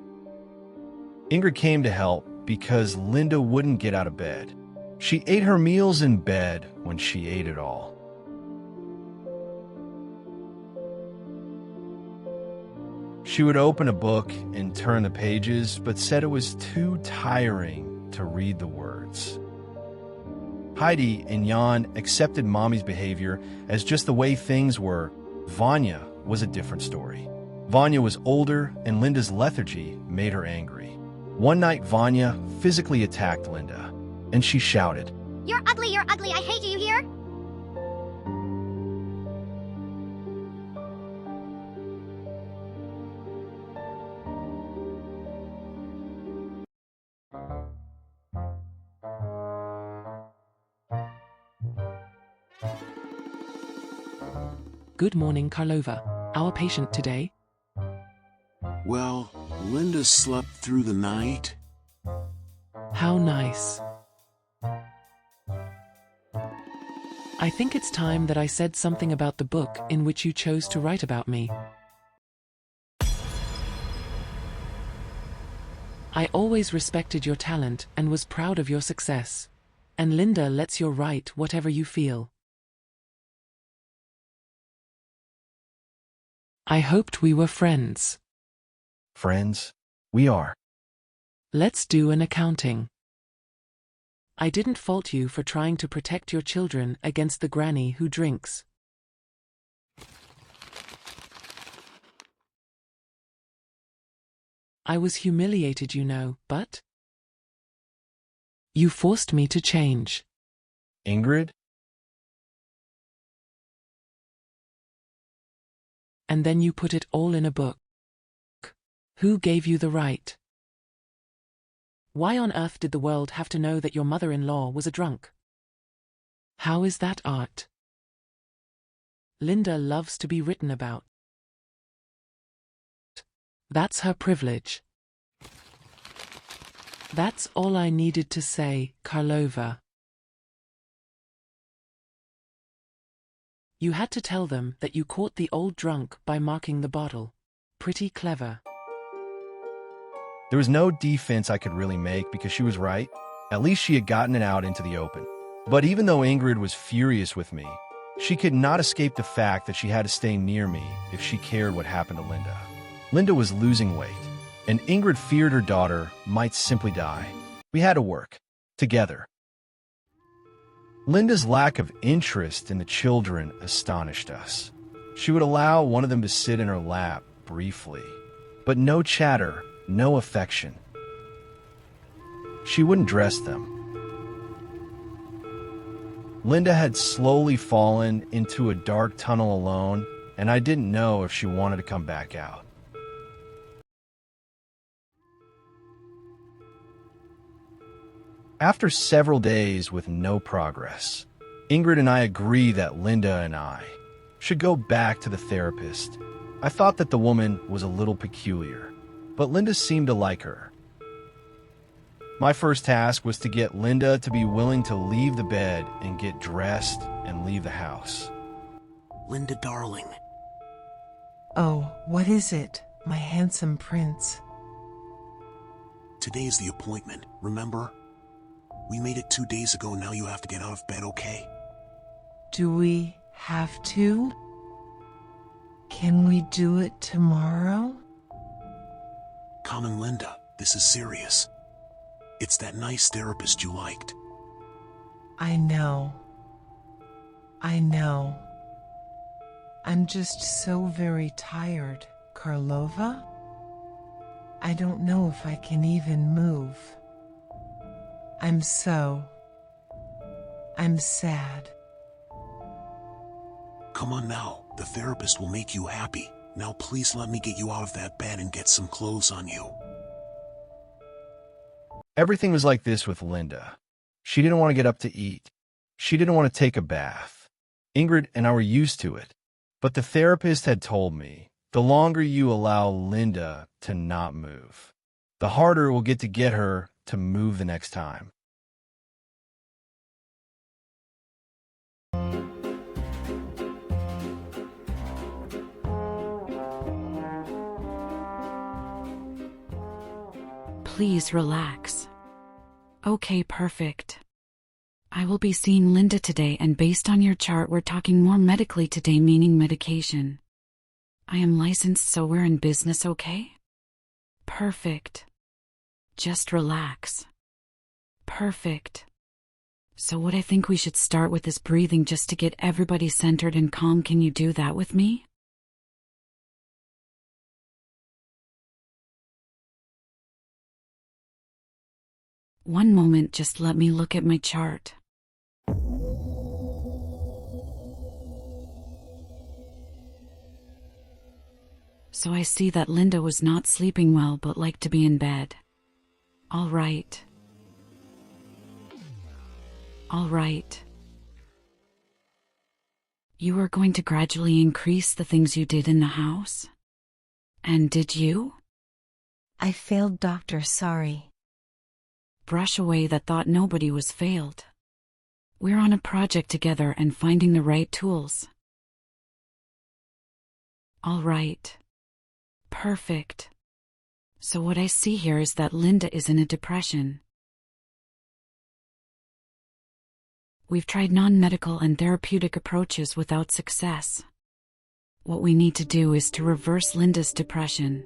Ingrid came to help because Linda wouldn't get out of bed. She ate her meals in bed when she ate it all. She would open a book and turn the pages, but said it was too tiring to read the words. Heidi and Jan accepted Mommy's behavior as just the way things were. Vanya was a different story. Vanya was older, and Linda's lethargy made her angry. One night, Vanya physically attacked Linda, and she shouted, You're ugly, I hate you, hear? Good morning, Karlova. Our patient today? Well, Linda slept through the night. How nice. I think it's time that I said something about the book in which you chose to write about me. I always respected your talent and was proud of your success. And Linda lets you write whatever you feel. I hoped we were friends. Friends? We are. Let's do an accounting. I didn't fault you for trying to protect your children against the granny who drinks. I was humiliated, you know, but you forced me to change. Ingrid? And then you put it all in a book. Who gave you the right? Why on earth did the world have to know that your mother-in-law was a drunk? How is that art? Linda loves to be written about. That's her privilege. That's all I needed to say, Karlova. You had to tell them that you caught the old drunk by marking the bottle. Pretty clever. There was no defense I could really make because she was right. At least she had gotten it out into the open. But even though Ingrid was furious with me, she could not escape the fact that she had to stay near me if she cared what happened to Linda. Linda was losing weight, and Ingrid feared her daughter might simply die. We had to work together. Linda's lack of interest in the children astonished us. She would allow one of them to sit in her lap briefly, but no chatter, no affection. She wouldn't dress them. Linda had slowly fallen into a dark tunnel alone, and I didn't know if she wanted to come back out. After several days with no progress, Ingrid and I agree that Linda and I should go back to the therapist. I thought that the woman was a little peculiar, but Linda seemed to like her. My first task was to get Linda to be willing to leave the bed and get dressed and leave the house. Linda, darling. Oh, what is it, my handsome prince? Today's the appointment, remember? We made it 2 days ago, now you have to get out of bed, okay? Do we have to? Can we do it tomorrow? Come on, Linda, this is serious. It's that nice therapist you liked. I know. I'm just so very tired, Karlova. I don't know if I can even move. I'm sad. Come on now, the therapist will make you happy. Now please let me get you out of that bed and get some clothes on you. Everything was like this with Linda. She didn't want to get up to eat. She didn't want to take a bath. Ingrid and I were used to it. But the therapist had told me, the longer you allow Linda to not move, the harder it will get her to move the next time. Please relax. Okay, perfect. I will be seeing Linda today, and based on your chart, we're talking more medically today, meaning medication. I am licensed, so we're in business, okay? Perfect. Just relax. Perfect. So what I think we should start with is breathing, just to get everybody centered and calm. Can you do that with me? One moment, just let me look at my chart. So I see that Linda was not sleeping well but liked to be in bed. All right. You are going to gradually increase the things you did in the house? And did you? I failed, doctor, sorry. Brush away that thought. Nobody was failed. We're on a project together and finding the right tools. All right. Perfect. So what I see here is that Linda is in a depression. We've tried non-medical and therapeutic approaches without success. What we need to do is to reverse Linda's depression.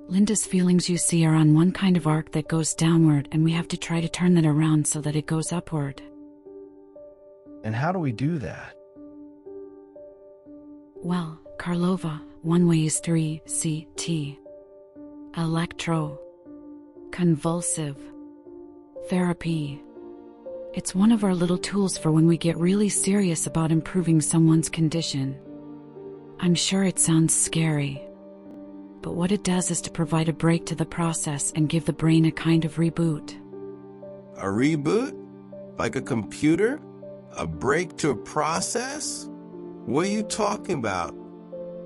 Linda's feelings, you see, are on one kind of arc that goes downward, and we have to try to turn that around so that it goes upward. And how do we do that? Well, Karlova, one way is 3CT. Electro. Convulsive. Therapy. It's one of our little tools for when we get really serious about improving someone's condition. I'm sure it sounds scary, but what it does is to provide a break to the process and give the brain a kind of reboot. A reboot? Like a computer? A break to a process? What are you talking about?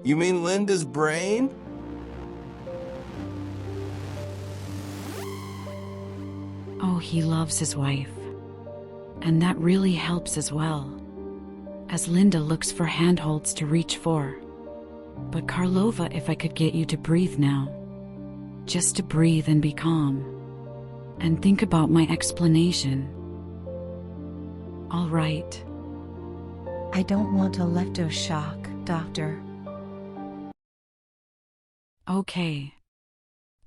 You mean Linda's brain? Oh, he loves his wife. And that really helps as well, as Linda looks for handholds to reach for. But Karlova, if I could get you to breathe now. just to breathe and be calm. And think about my explanation. All right. I don't want electroshock, doctor. Okay.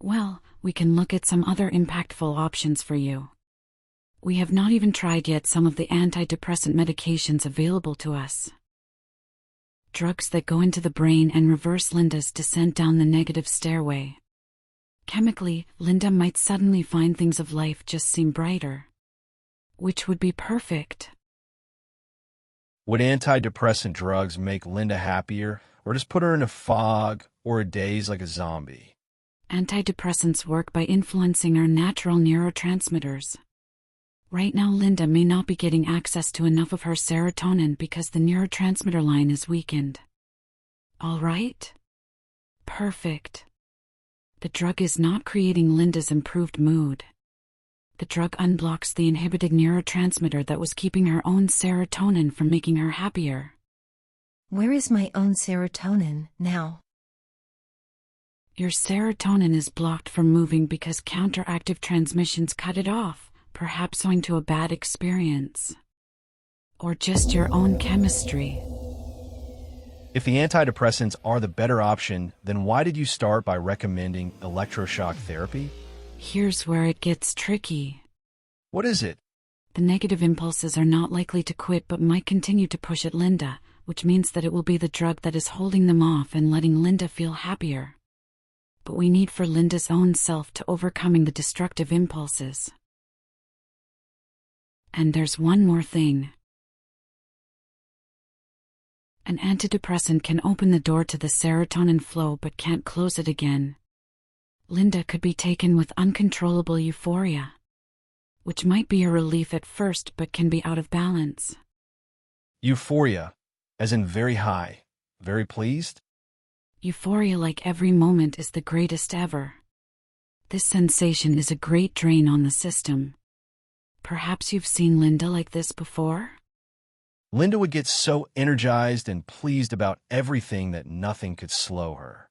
Well, we can look at some other impactful options for you. We have not even tried yet some of the antidepressant medications available to us. Drugs that go into the brain and reverse Linda's descent down the negative stairway. Chemically, Linda might suddenly find things of life just seem brighter. Which would be perfect. Would antidepressant drugs make Linda happier, or just put her in a fog or a daze like a zombie? Antidepressants work by influencing our natural neurotransmitters. Right now, Linda may not be getting access to enough of her serotonin because the neurotransmitter line is weakened. All right? Perfect. The drug is not creating Linda's improved mood. The drug unblocks the inhibited neurotransmitter that was keeping her own serotonin from making her happier. Where is my own serotonin now? Your serotonin is blocked from moving because counteractive transmissions cut it off, perhaps owing to a bad experience. Or just your own chemistry. If the antidepressants are the better option, then why did you start by recommending electroshock therapy? Here's where it gets tricky. What is it? The negative impulses are not likely to quit but might continue to push at Linda, which means that it will be the drug that is holding them off and letting Linda feel happier. But we need for Linda's own self to overcoming the destructive impulses. And there's one more thing. An antidepressant can open the door to the serotonin flow but can't close it again. Linda could be taken with uncontrollable euphoria, which might be a relief at first but can be out of balance. Euphoria, as in very high, very pleased? Euphoria like every moment is the greatest ever. This sensation is a great drain on the system. Perhaps you've seen Linda like this before? Linda would get so energized and pleased about everything that nothing could slow her.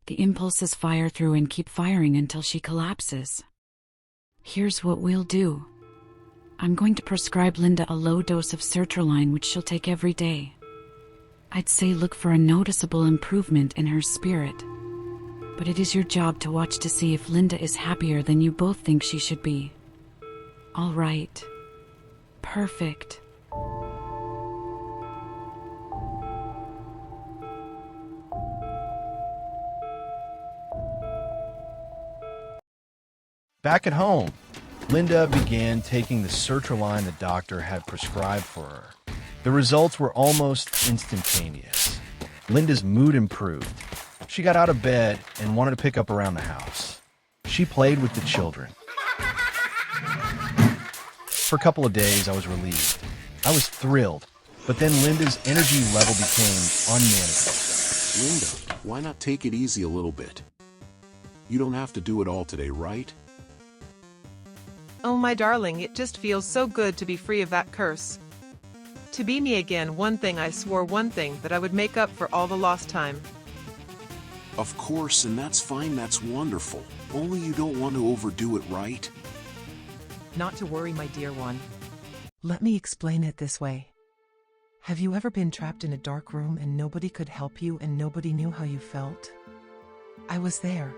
The impulses fire through and keep firing until she collapses. Here's what we'll do. I'm going to prescribe Linda a low dose of sertraline which she'll take every day. I'd say look for a noticeable improvement in her spirit. But it is your job to watch to see if Linda is happier than you both think she should be. All right. Perfect. Back at home, Linda began taking the sertraline the doctor had prescribed for her. The results were almost instantaneous. Linda's mood improved. She got out of bed and wanted to pick up around the house. She played with the children. For a couple of days, I was relieved. I was thrilled, but then Linda's energy level became unmanageable. Linda, why not take it easy a little bit? You don't have to do it all today, right? Oh my darling, it just feels so good to be free of that curse. To be me again, one thing I swore, one thing that I would make up for all the lost time. Of course, and that's fine, that's wonderful. Only you don't want to overdo it, right? Not to worry, my dear one. Let me explain it this way. Have you ever been trapped in a dark room and nobody could help you and nobody knew how you felt? I was there.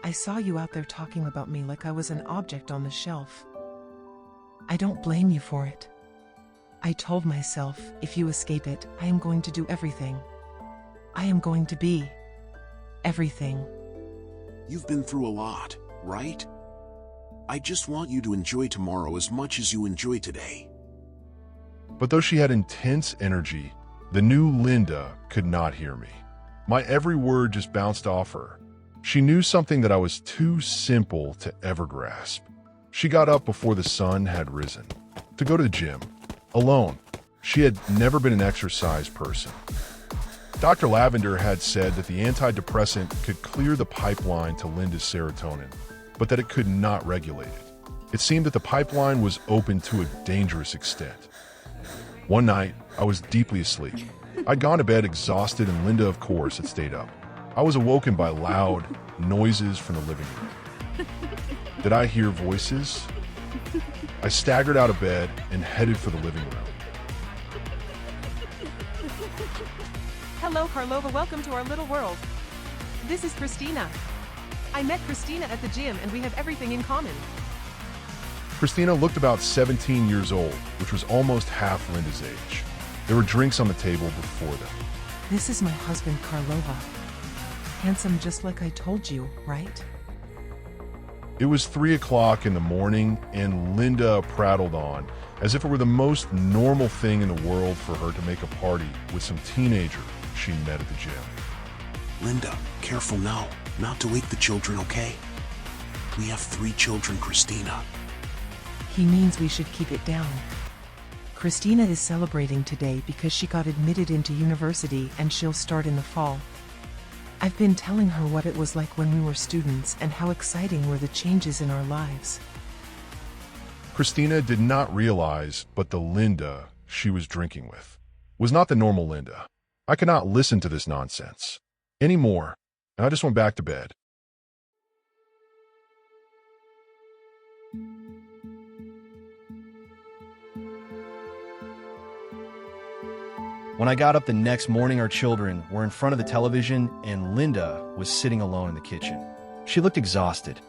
I saw you out there talking about me like I was an object on the shelf. I don't blame you for it. I told myself, if you escape it, I am going to do everything. I am going to be everything. You've been through a lot, right? I just want you to enjoy tomorrow as much as you enjoy today. But though she had intense energy, the new Linda could not hear me. My every word just bounced off her. She knew something that I was too simple to ever grasp. She got up before the sun had risen to go to the gym, alone. She had never been an exercise person. Dr. Lavender had said that the antidepressant could clear the pipeline to Linda's serotonin, but that it could not regulate it. It seemed that the pipeline was open to a dangerous extent. One night, I was deeply asleep. I'd gone to bed exhausted, and Linda, of course, had stayed up. I was awoken by loud noises from the living room. Did I hear voices? I staggered out of bed and headed for the living room. Hello, Karlova. Welcome to our little world. This is Christina. I met Christina at the gym and we have everything in common. Christina looked about 17 years old, which was almost half Linda's age. There were drinks on the table before them. This is my husband, Karlova. Handsome just like I told you, right? It was 3 o'clock in the morning, and Linda prattled on, as if it were the most normal thing in the world for her to make a party with some teenager she met at the gym. Linda, careful now, not to wake the children, okay? We have 3 children, Christina. He means we should keep it down. Christina is celebrating today because she got admitted into university and she'll start in the fall. I've been telling her what it was like when we were students and how exciting were the changes in our lives. Christina did not realize, but the Linda she was drinking with was not the normal Linda. I could not listen to this nonsense anymore, and I just went back to bed. When I got up the next morning, our children were in front of the television and Linda was sitting alone in the kitchen. She looked exhausted.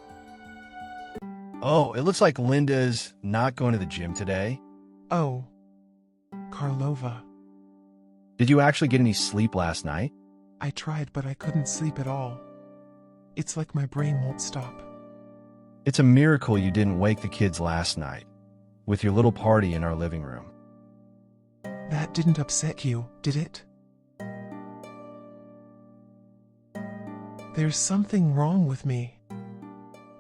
Oh, it looks like Linda's not going to the gym today. Oh, Karlova. Did you actually get any sleep last night? I tried, but I couldn't sleep at all. It's like my brain won't stop. It's a miracle you didn't wake the kids last night with your little party in our living room. That didn't upset you, did it? There's something wrong with me.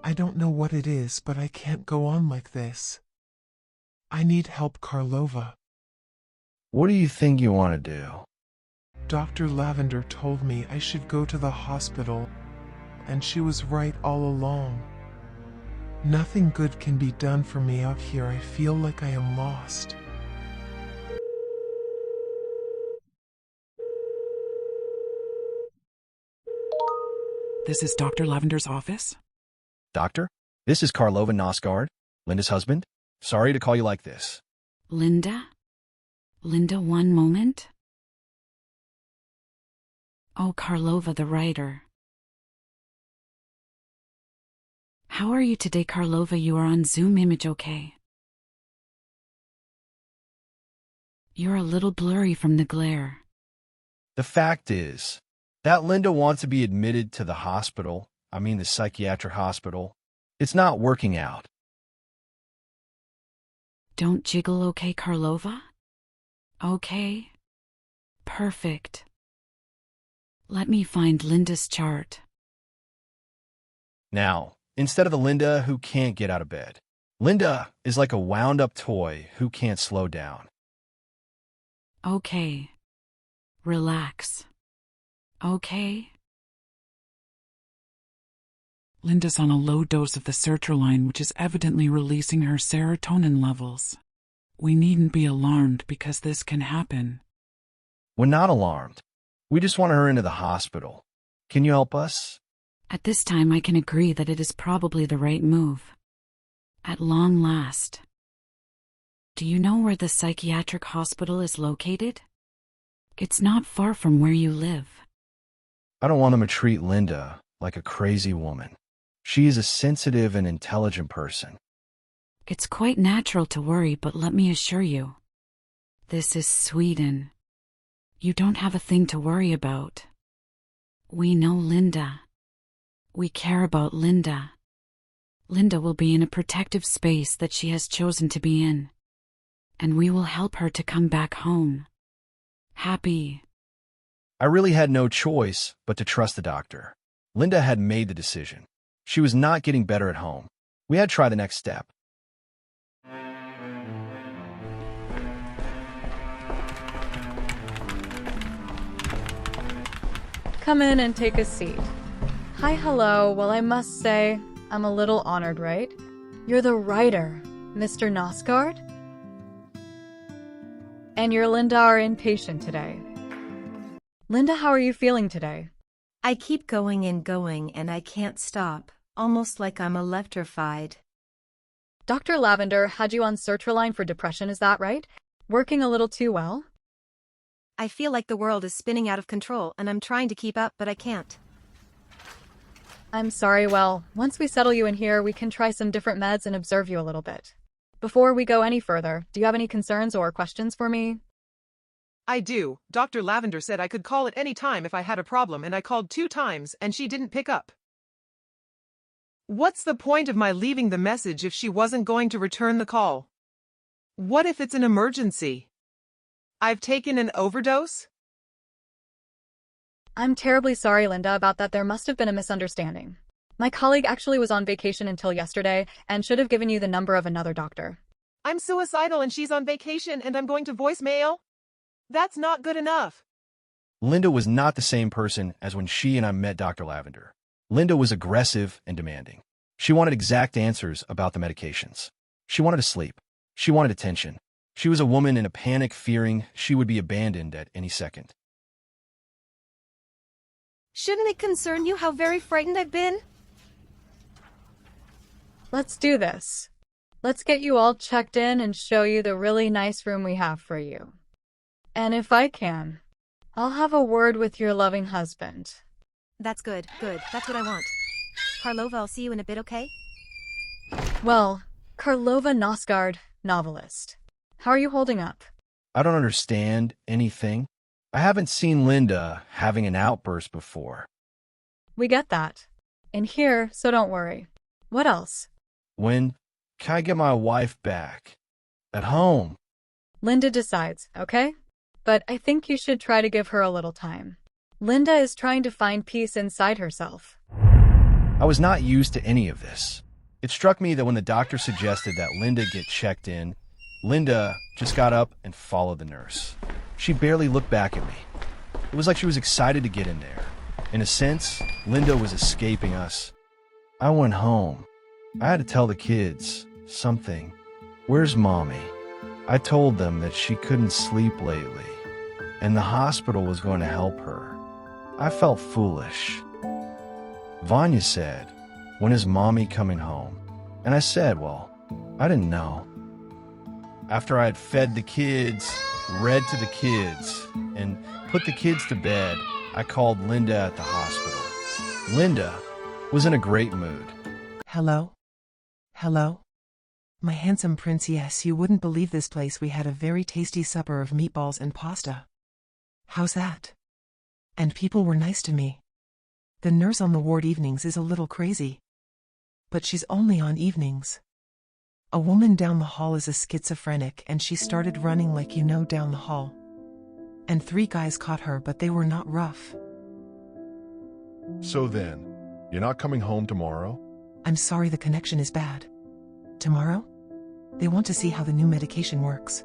I don't know what it is, but I can't go on like this. I need help, Karlova. What do you think you want to do? Dr. Lavender told me I should go to the hospital, and she was right all along. Nothing good can be done for me out here. I feel like I am lost. This is Dr. Lavender's office? Doctor, this is Karl Ove Knausgaard, Linda's husband. Sorry to call you like this. Linda? Linda, one moment. Oh, Karlova, the writer. How are you today, Karlova? You are on Zoom image, okay? You're a little blurry from the glare. The fact is that Linda wants to be admitted to the hospital. I mean the psychiatric hospital. It's not working out. Don't jiggle, okay, Karlova? Okay. Perfect. Let me find Linda's chart. Now, instead of the Linda who can't get out of bed, Linda is like a wound-up toy who can't slow down. Okay. Relax. Okay. Linda's on a low dose of the sertraline, which is evidently releasing her serotonin levels. We needn't be alarmed because this can happen. We're not alarmed. We just want her into the hospital. Can you help us? At this time, I can agree that it is probably the right move. At long last. Do you know where the psychiatric hospital is located? It's not far from where you live. I don't want them to treat Linda like a crazy woman. She is a sensitive and intelligent person. It's quite natural to worry, but let me assure you. This is Sweden. You don't have a thing to worry about. We know Linda. We care about Linda. Linda will be in a protective space that she has chosen to be in. And we will help her to come back home. Happy. I really had no choice but to trust the doctor. Linda had made the decision. She was not getting better at home. We had to try the next step. Come in and take a seat. Hi, hello. Well, I must say, I'm a little honored, right? You're the writer, Mr. Knausgaard? And your Linda are inpatient today. Linda, how are you feeling today? I keep going and going and I can't stop, almost like I'm electrified. Dr. Lavender had you on sertraline for depression, is that right? Working a little too well? I feel like the world is spinning out of control and I'm trying to keep up, but I can't. I'm sorry, well, once we settle you in here, we can try some different meds and observe you a little bit. Before we go any further, do you have any concerns or questions for me? I do. Dr. Lavender said I could call at any time if I had a problem, and I called 2 times and she didn't pick up. What's the point of my leaving the message if she wasn't going to return the call? What if it's an emergency? I've taken an overdose? I'm terribly sorry, Linda, about that. There must have been a misunderstanding. My colleague actually was on vacation until yesterday and should have given you the number of another doctor. I'm suicidal and she's on vacation and I'm going to voicemail? That's not good enough. Linda was not the same person as when she and I met Dr. Lavender. Linda was aggressive and demanding. She wanted exact answers about the medications. She wanted to sleep. She wanted attention. She was a woman in a panic, fearing she would be abandoned at any second. Shouldn't it concern you how very frightened I've been? Let's do this. Let's get you all checked in and show you the really nice room we have for you. And if I can, I'll have a word with your loving husband. That's good, good. That's what I want. Karl Ove, I'll see you in a bit, okay? Well, Karl Ove Knausgaard, novelist. How are you holding up? I don't understand anything. I haven't seen Linda having an outburst before. We get that. In here, so don't worry. What else? When can I get my wife back? At home. Linda decides, okay? But I think you should try to give her a little time. Linda is trying to find peace inside herself. I was not used to any of this. It struck me that when the doctor suggested that Linda get checked in, Linda just got up and followed the nurse. She barely looked back at me. It was like she was excited to get in there. In a sense, Linda was escaping us. I went home. I had to tell the kids something. Where's Mommy? I told them that she couldn't sleep lately, and the hospital was going to help her. I felt foolish. Vanya said, "When is Mommy coming home?" And I said, well, I didn't know. After I had fed the kids, read to the kids, and put the kids to bed, I called Linda at the hospital. Linda was in a great mood. Hello? Hello? My handsome prince, yes, you wouldn't believe this place. We had a very tasty supper of meatballs and pasta. How's that? And people were nice to me. The nurse on the ward evenings is a little crazy. But she's only on evenings. A woman down the hall is a schizophrenic and she started running like you know down the hall. And 3 guys caught her, but they were not rough. So then, you're not coming home tomorrow? I'm sorry, the connection is bad. Tomorrow? They want to see how the new medication works.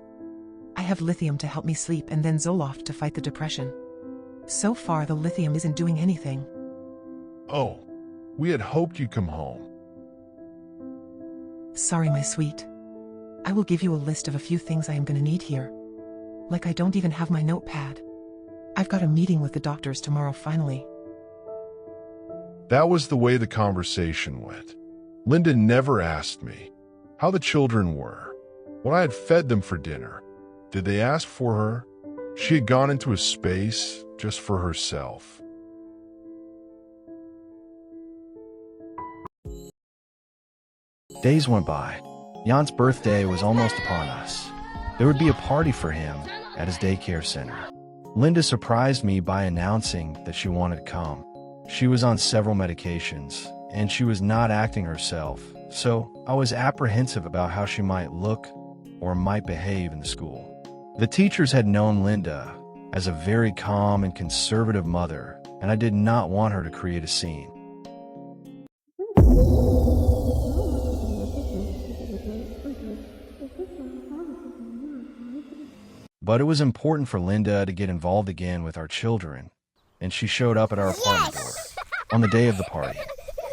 I have lithium to help me sleep and then Zoloft to fight the depression. So far, the lithium isn't doing anything. Oh, we had hoped you'd come home. Sorry, my sweet. I will give you a list of a few things I am going to need here. Like I don't even have my notepad. I've got a meeting with the doctors tomorrow finally. That was the way the conversation went. Linda never asked me how the children were, what I had fed them for dinner. Did they ask for her? She had gone into a space just for herself. Days went by. Jan's birthday was almost upon us. There would be a party for him at his daycare center. Linda surprised me by announcing that she wanted to come. She was on several medications, and she was not acting herself, so I was apprehensive about how she might look or might behave in the school. The teachers had known Linda as a very calm and conservative mother, and I did not want her to create a scene. But it was important for Linda to get involved again with our children, and she showed up at our apartment door. On the day of the party,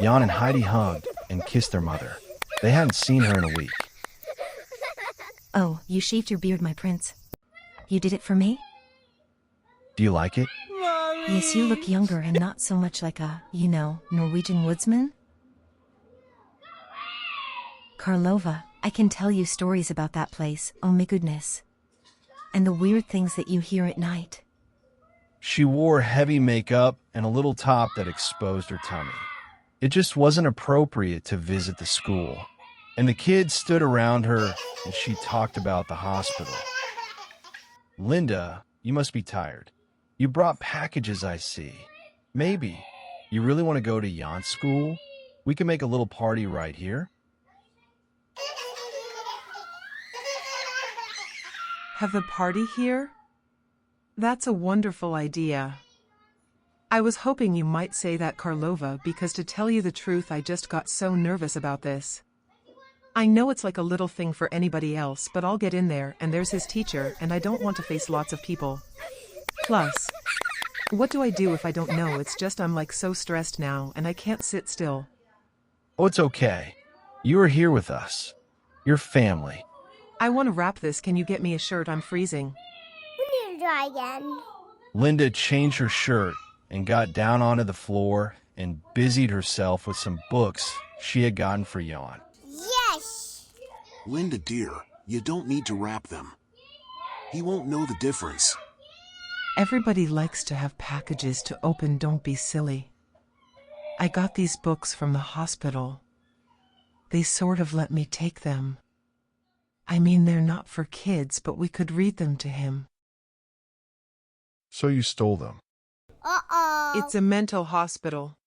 Jan and Heidi hugged and kissed their mother. They hadn't seen her in a week. Oh, you shaved your beard, my prince. You did it for me? Do you like it? Yes, you look younger and not so much like a, Norwegian woodsman. Karlova, I can tell you stories about that place, oh my goodness. And the weird things that you hear at night. She wore heavy makeup and a little top that exposed her tummy. It just wasn't appropriate to visit the school. And the kids stood around her and she talked about the hospital. Linda, you must be tired. You brought packages, I see. Maybe. You really want to go to Jan's school? We can make a little party right here. Have a party here? That's a wonderful idea. I was hoping you might say that, Karlova, because to tell you the truth, I just got so nervous about this. I know it's like a little thing for anybody else, but I'll get in there, and there's his teacher, and I don't want to face lots of people. Plus, what do I do if I don't know? It's just I'm like so stressed now, and I can't sit still. Oh, it's okay. You are here with us. Your family. I want to wrap this. Can you get me a shirt? I'm freezing. We need to try again. Linda changed her shirt and got down onto the floor and busied herself with some books she had gotten for Jan. Yes! Linda, dear, you don't need to wrap them. He won't know the difference. Everybody likes to have packages to open, don't be silly. I got these books from the hospital. They sort of let me take them. I mean, they're not for kids, but we could read them to him. So you stole them. Uh-oh. It's a mental hospital.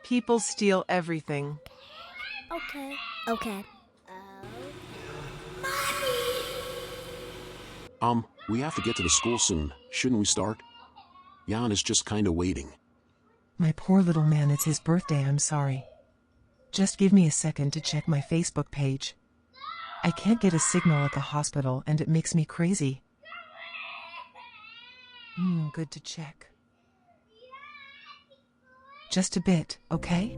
People steal everything. Okay. We have to get to the school soon. Shouldn't we start? Jan is just kinda waiting. My poor little man, it's his birthday, I'm sorry. Just give me a second to check my Facebook page. I can't get a signal at the hospital and it makes me crazy. Good to check. Just a bit, okay?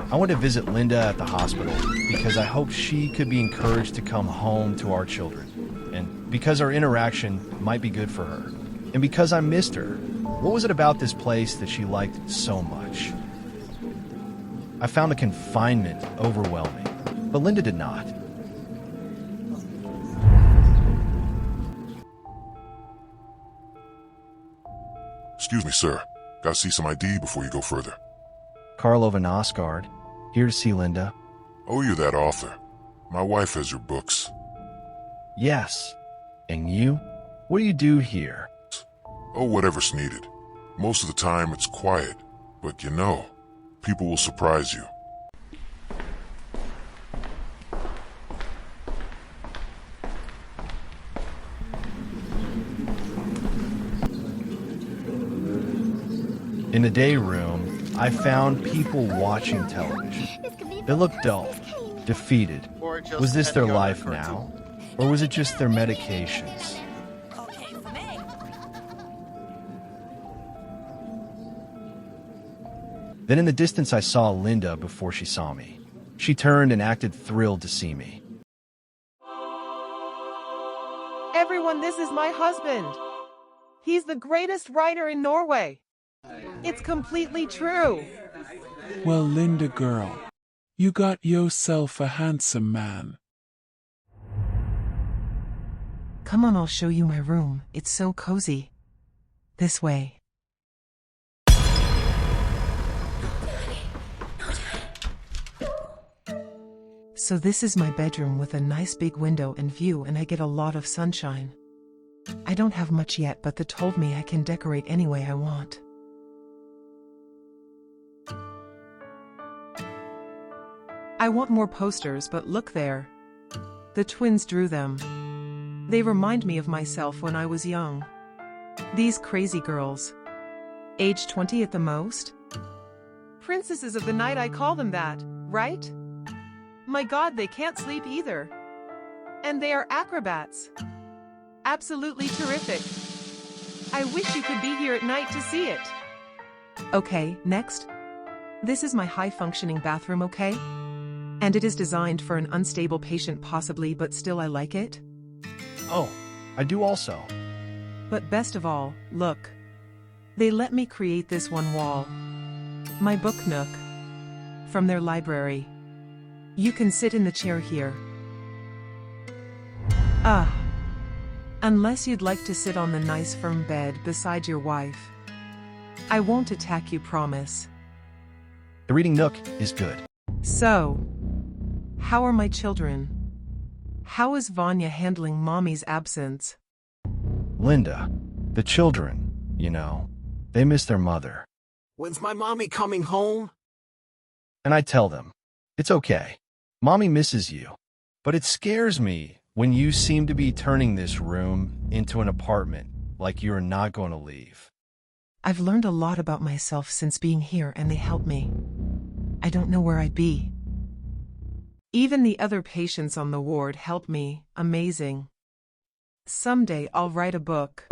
I went to visit Linda at the hospital because I hoped she could be encouraged to come home to our children, and because our interaction might be good for her, and because I missed her. What was it about this place that she liked so much? I found the confinement overwhelming, but Linda did not. Excuse me, sir. Gotta see some ID before you go further. Karl Ove Knausgaard, here to see Linda. Oh, you're that author. My wife has your books. Yes. And you? What do you do here? Oh, whatever's needed. Most of the time it's quiet, but people will surprise you. In the day room, I found people watching television. They looked dull, defeated. Was this their life now? Or was it just their medications? Then in the distance I saw Linda before she saw me. She turned and acted thrilled to see me. Everyone, this is my husband. He's the greatest writer in Norway. It's completely true. Well, Linda girl, you got yourself a handsome man. Come on, I'll show you my room. It's so cozy. This way. So this is my bedroom with a nice big window and view, and I get a lot of sunshine. I don't have much yet, but they told me I can decorate any way I want. I want more posters, but look there. The twins drew them. They remind me of myself when I was young. These crazy girls. Age 20 at the most? Princesses of the night, I call them that, right? My God, they can't sleep either. And they are acrobats. Absolutely terrific. I wish you could be here at night to see it. Okay, next. This is my high-functioning bathroom, okay? And it is designed for an unstable patient possibly, but still I like it. Oh, I do also. But best of all, look. They let me create this one wall. My book nook. From their library. You can sit in the chair here. Unless you'd like to sit on the nice firm bed beside your wife. I won't attack you, promise. The reading nook is good. So, how are my children? How is Vanya handling Mommy's absence? Linda, the children, they miss their mother. When's my mommy coming home? And I tell them, it's okay. Mommy misses you. But it scares me when you seem to be turning this room into an apartment like you are not going to leave. I've learned a lot about myself since being here and they help me. I don't know where I'd be. Even the other patients on the ward help me. Amazing. Someday I'll write a book.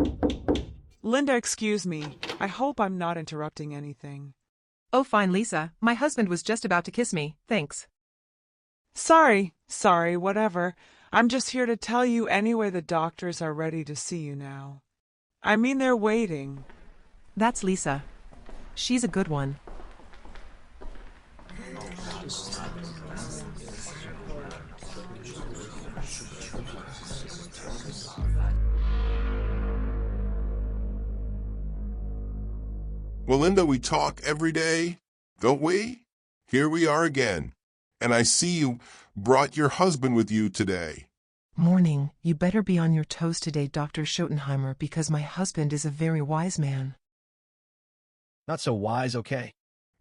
Linda, excuse me. I hope I'm not interrupting anything. Oh, fine, Lisa. My husband was just about to kiss me. Thanks. Sorry, whatever. I'm just here to tell you anyway the doctors are ready to see you now. I mean, they're waiting. That's Lisa. She's a good one. Well, Linda, we talk every day, don't we? Here we are again. And I see you brought your husband with you today. Morning. You better be on your toes today, Dr. Schottenheimer, because my husband is a very wise man. Not so wise, okay?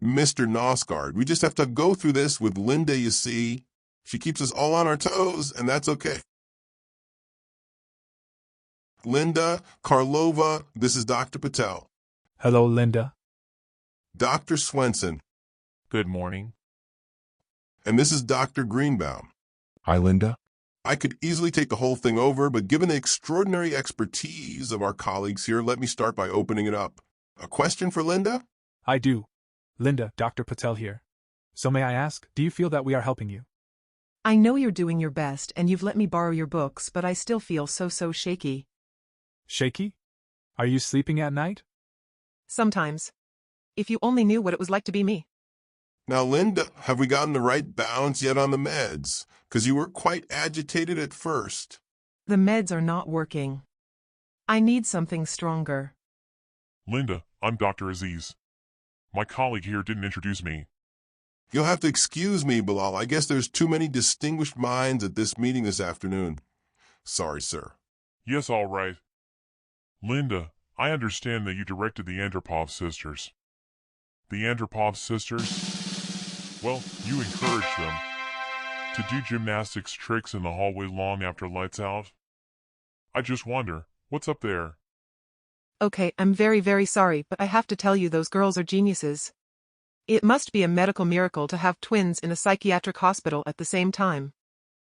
Mr. Knausgaard, we just have to go through this with Linda, you see. She keeps us all on our toes, and that's okay. Linda, Karlova, this is Dr. Patel. Hello, Linda. Dr. Swenson. Good morning. And this is Dr. Greenbaum. Hi, Linda. I could easily take the whole thing over, but given the extraordinary expertise of our colleagues here, let me start by opening it up. A question for Linda? I do. Linda, Dr. Patel here. So may I ask, do you feel that we are helping you? I know you're doing your best and you've let me borrow your books, but I still feel so shaky. Shaky? Are you sleeping at night? Sometimes. If you only knew what it was like to be me. Now, Linda, have we gotten the right balance yet on the meds? Because you were quite agitated at first. The meds are not working. I need something stronger. Linda, I'm Dr. Aziz. My colleague here didn't introduce me. You'll have to excuse me, Bilal. I guess there's too many distinguished minds at this meeting this afternoon. Sorry, sir. Yes, all right. Linda, I understand that you directed the Andropov sisters. The Andropov sisters? Well, you encouraged them to do gymnastics tricks in the hallway long after lights out. I just wonder, what's up there? Okay, I'm very sorry, but I have to tell you those girls are geniuses. It must be a medical miracle to have twins in a psychiatric hospital at the same time.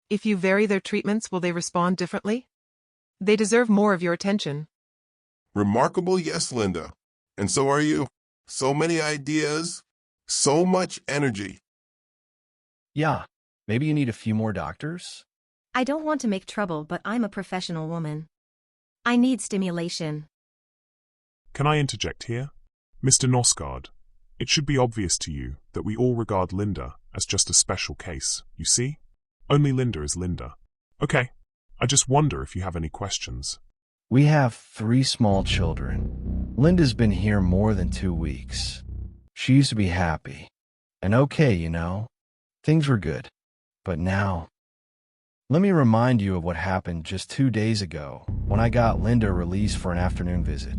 If you vary their treatments, will they respond differently? They deserve more of your attention. Remarkable, yes, Linda. And so are you. So many ideas, so much energy. Yeah, maybe you need a few more doctors? I don't want to make trouble, but I'm a professional woman. I need stimulation. Can I interject here? Mr. Knausgaard, it should be obvious to you that we all regard Linda as just a special case, you see? Only Linda is Linda. Okay, I just wonder if you have any questions. We have 3 small children. Linda's been here more than 2 weeks. She used to be happy. And okay, Things were good. But now... Let me remind you of what happened just 2 days ago when I got Linda released for an afternoon visit.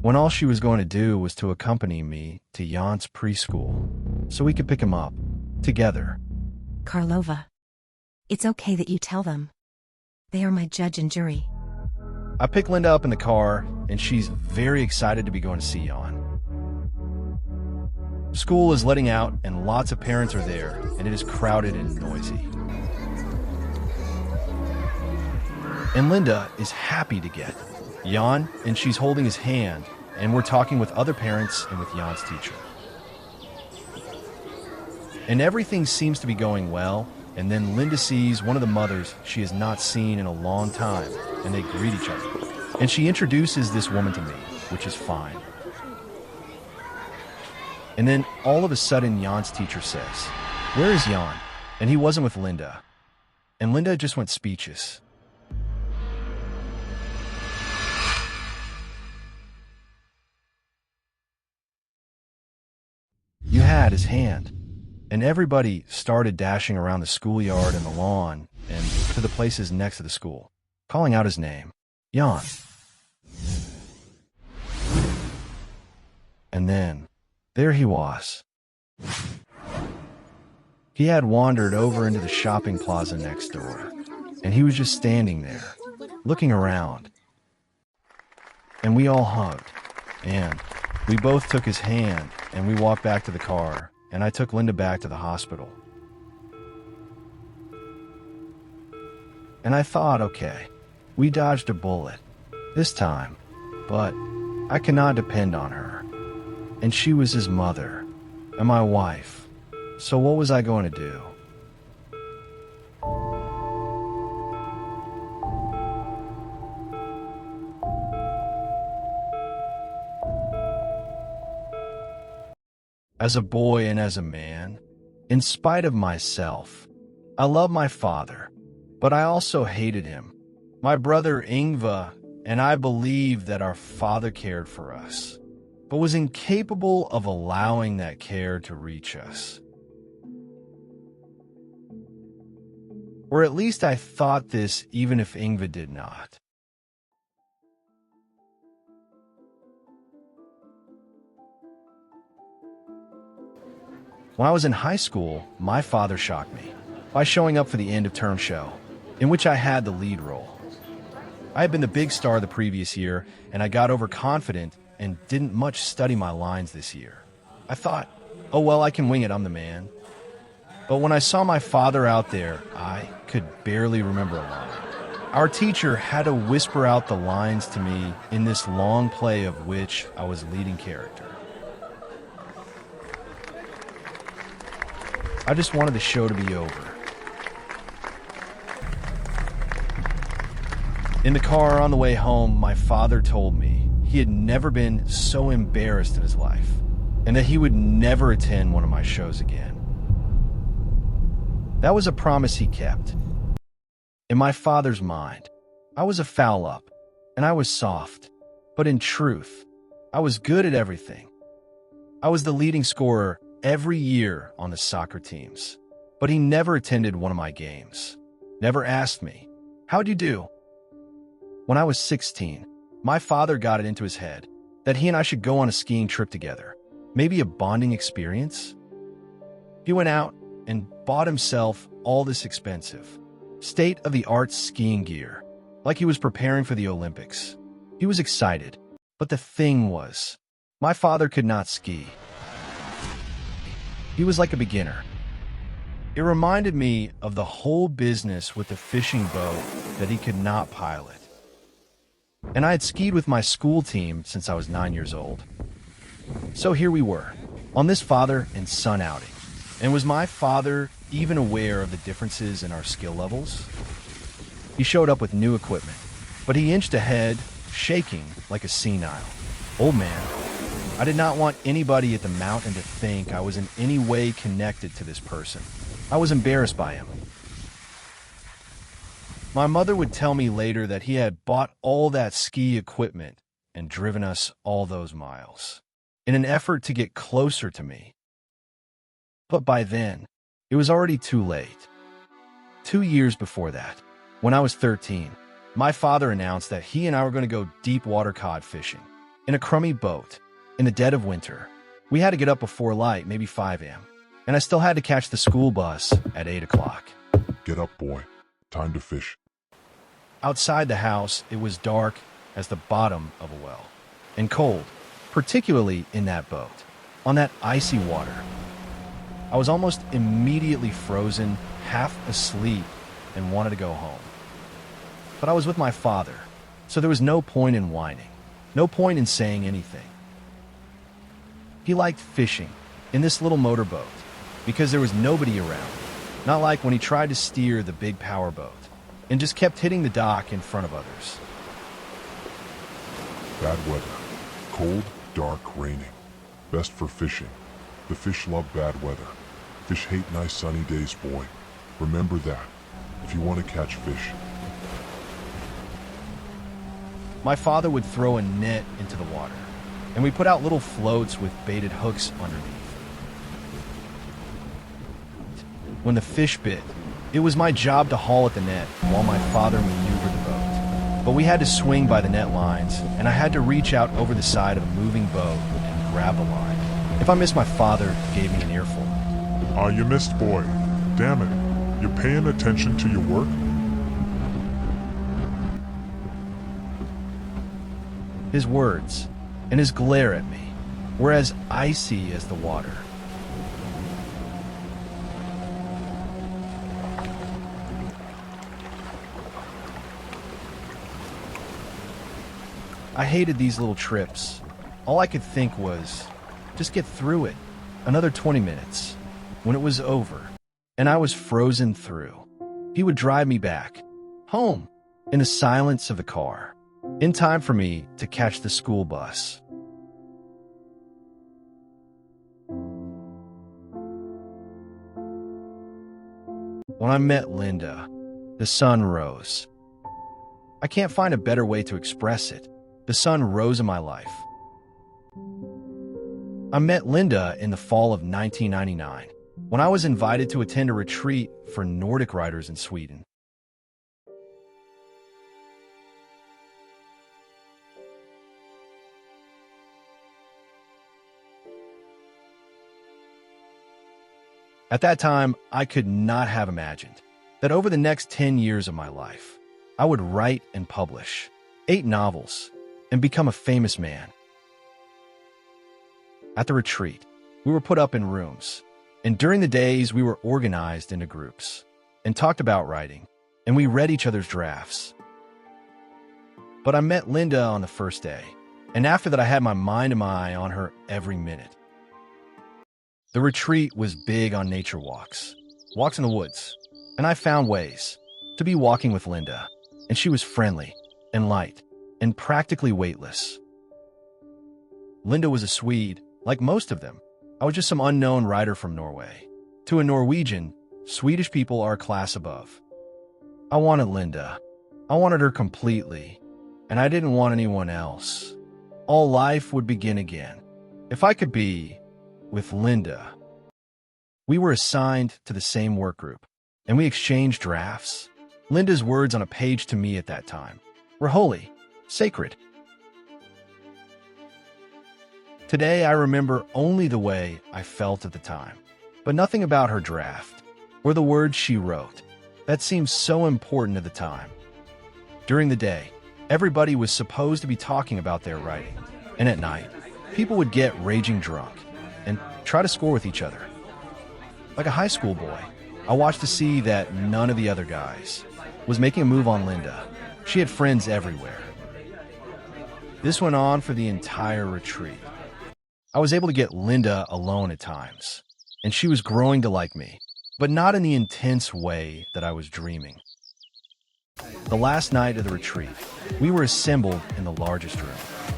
When all she was going to do was to accompany me to Jan's preschool so we could pick him up together. Karlova, it's okay that you tell them. They are my judge and jury. I picked Linda up in the car, and she's very excited to be going to see Jan. School is letting out, and lots of parents are there, and it is crowded and noisy. And Linda is happy to get Jan, and she's holding his hand, and we're talking with other parents and with Jan's teacher. And everything seems to be going well, and then Linda sees one of the mothers she has not seen in a long time, and they greet each other. And she introduces this woman to me, which is fine. And then all of a sudden, Jan's teacher says, "Where is Jan?" And he wasn't with Linda. And Linda just went speechless. You had his hand. And everybody started dashing around the schoolyard and the lawn and to the places next to the school, calling out his name, Jan. And then, there he was. He had wandered over into the shopping plaza next door, and he was just standing there, looking around. And we all hugged, and we both took his hand, and we walked back to the car, and I took Linda back to the hospital. And I thought, okay, we dodged a bullet this time, but I cannot depend on her. And she was his mother and my wife. So what was I going to do? As a boy and as a man, in spite of myself, I loved my father, but I also hated him. My brother Ingva and I believed that our father cared for us, but was incapable of allowing that care to reach us. Or at least I thought this even if Ingva did not. When I was in high school, my father shocked me by showing up for the end-of-term show, in which I had the lead role. I had been the big star the previous year, and I got overconfident and didn't much study my lines this year. I thought, oh well, I can wing it, I'm the man. But when I saw my father out there, I could barely remember a line. Our teacher had to whisper out the lines to me in this long play of which I was leading character. I just wanted the show to be over. In the car on the way home, my father told me he had never been so embarrassed in his life, and that he would never attend one of my shows again. That was a promise he kept. In my father's mind, I was a foul-up, and I was soft, but in truth, I was good at everything. I was the leading scorer every year on the soccer teams, but he never attended one of my games, never asked me, "How'd you do?" When I was 16, my father got it into his head that he and I should go on a skiing trip together, maybe a bonding experience. He went out and bought himself all this expensive, state-of-the-art skiing gear, like he was preparing for the Olympics. He was excited, but the thing was, my father could not ski. He was like a beginner. It reminded me of the whole business with the fishing boat that he could not pilot. And I had skied with my school team since I was 9 years old. So here we were, on this father and son outing. And was my father even aware of the differences in our skill levels? He showed up with new equipment, but he inched ahead, shaking like a senile old man. I did not want anybody at the mountain to think I was in any way connected to this person. I was embarrassed by him. My mother would tell me later that he had bought all that ski equipment and driven us all those miles in an effort to get closer to me. But by then, it was already too late. 2 years before that, when I was 13, my father announced that he and I were going to go deep water cod fishing in a crummy boat in the dead of winter. We had to get up before light, maybe 5 a.m., and I still had to catch the school bus at 8 o'clock. Get up, boy. Time to fish. Outside the house, it was dark as the bottom of a well, and cold, particularly in that boat. on that icy water. I was almost immediately frozen, half asleep, and wanted to go home. But I was with my father, so there was no point in whining, no point in saying anything. He liked fishing in this little motorboat because there was nobody around, not like when he tried to steer the big power boat and just kept hitting the dock in front of others. Bad weather. Cold, dark, raining. Best for fishing. The fish love bad weather. Fish hate nice sunny days, boy. Remember that, if you want to catch fish. My father would throw a net into the water, and we put out little floats with baited hooks underneath. When the fish bit, it was my job to haul at the net while my father maneuvered the boat. But we had to swing by the net lines, and I had to reach out over the side of a moving boat and grab the line. If I missed, my father gave me an earful. You missed, boy. Damn it. You paying attention to your work? His words and his glare at me were as icy as the water. I hated these little trips. All I could think was, just get through it. Another 20 minutes. When it was over, and I was frozen through, he would drive me back, home, in the silence of the car, in time for me to catch the school bus. When I met Linda, the sun rose. I can't find a better way to express it. The sun rose in my life. I met Linda in the fall of 1999, when I was invited to attend a retreat for Nordic riders in Sweden. At that time, I could not have imagined that over the next 10 years of my life, I would write and publish 8 novels and become a famous man. At the retreat, we were put up in rooms, and during the days we were organized into groups and talked about writing, and we read each other's drafts. But I met Linda on the first day, and after that I had my mind and my eye on her every minute. The retreat was big on nature walks in the woods, and I found ways to be walking with Linda, and she was friendly and light and practically weightless. Linda was a Swede, like most of them. I was just some unknown writer from Norway. To a Norwegian, Swedish people are a class above. I wanted Linda. I wanted her completely, and I didn't want anyone else. All life would begin again if I could be with Linda. We were assigned to the same work group, and we exchanged drafts. Linda's words on a page to me at that time were holy, sacred. Today, I remember only the way I felt at the time, but nothing about her draft or the words she wrote. That seemed so important at the time. During the day, everybody was supposed to be talking about their writing, and at night, people would get raging drunk and try to score with each other. Like a high school boy, I watched to see that none of the other guys was making a move on Linda. She had friends everywhere. This went on for the entire retreat. I was able to get Linda alone at times, and she was growing to like me, but not in the intense way that I was dreaming. The last night of the retreat, we were assembled in the largest room.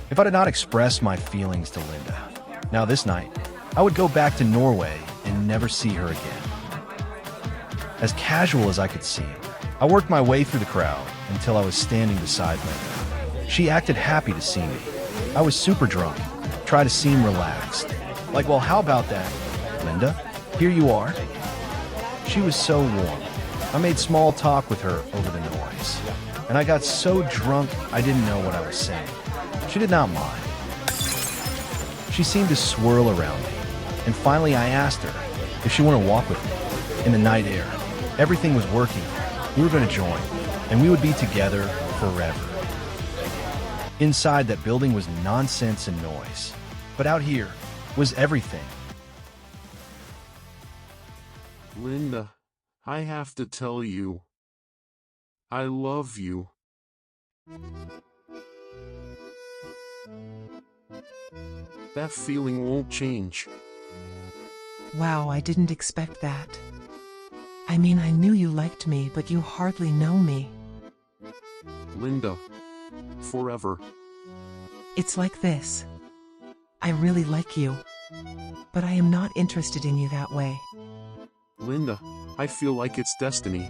If I did not express my feelings to Linda, now this night, I would go back to Norway and never see her again. As casual as I could seem, I worked my way through the crowd until I was standing beside Linda. She acted happy to see me. I was super drunk, tried to seem relaxed. Like, well, how about that, Linda? Here you are. She was so warm. I made small talk with her over the noise, and I got so drunk I didn't know what I was saying. She did not mind. She seemed to swirl around me, and finally I asked her if she wanted to walk with me. In the night air, everything was working. We were going to join, and we would be together forever. Inside that building was nonsense and noise, but out here, was everything. Linda, I have to tell you. I love you. That feeling won't change. Wow, I didn't expect that. I mean, I knew you liked me, but you hardly know me. Linda, forever. It's like this. I really like you, but I am not interested in you that way. Linda, I feel like it's destiny.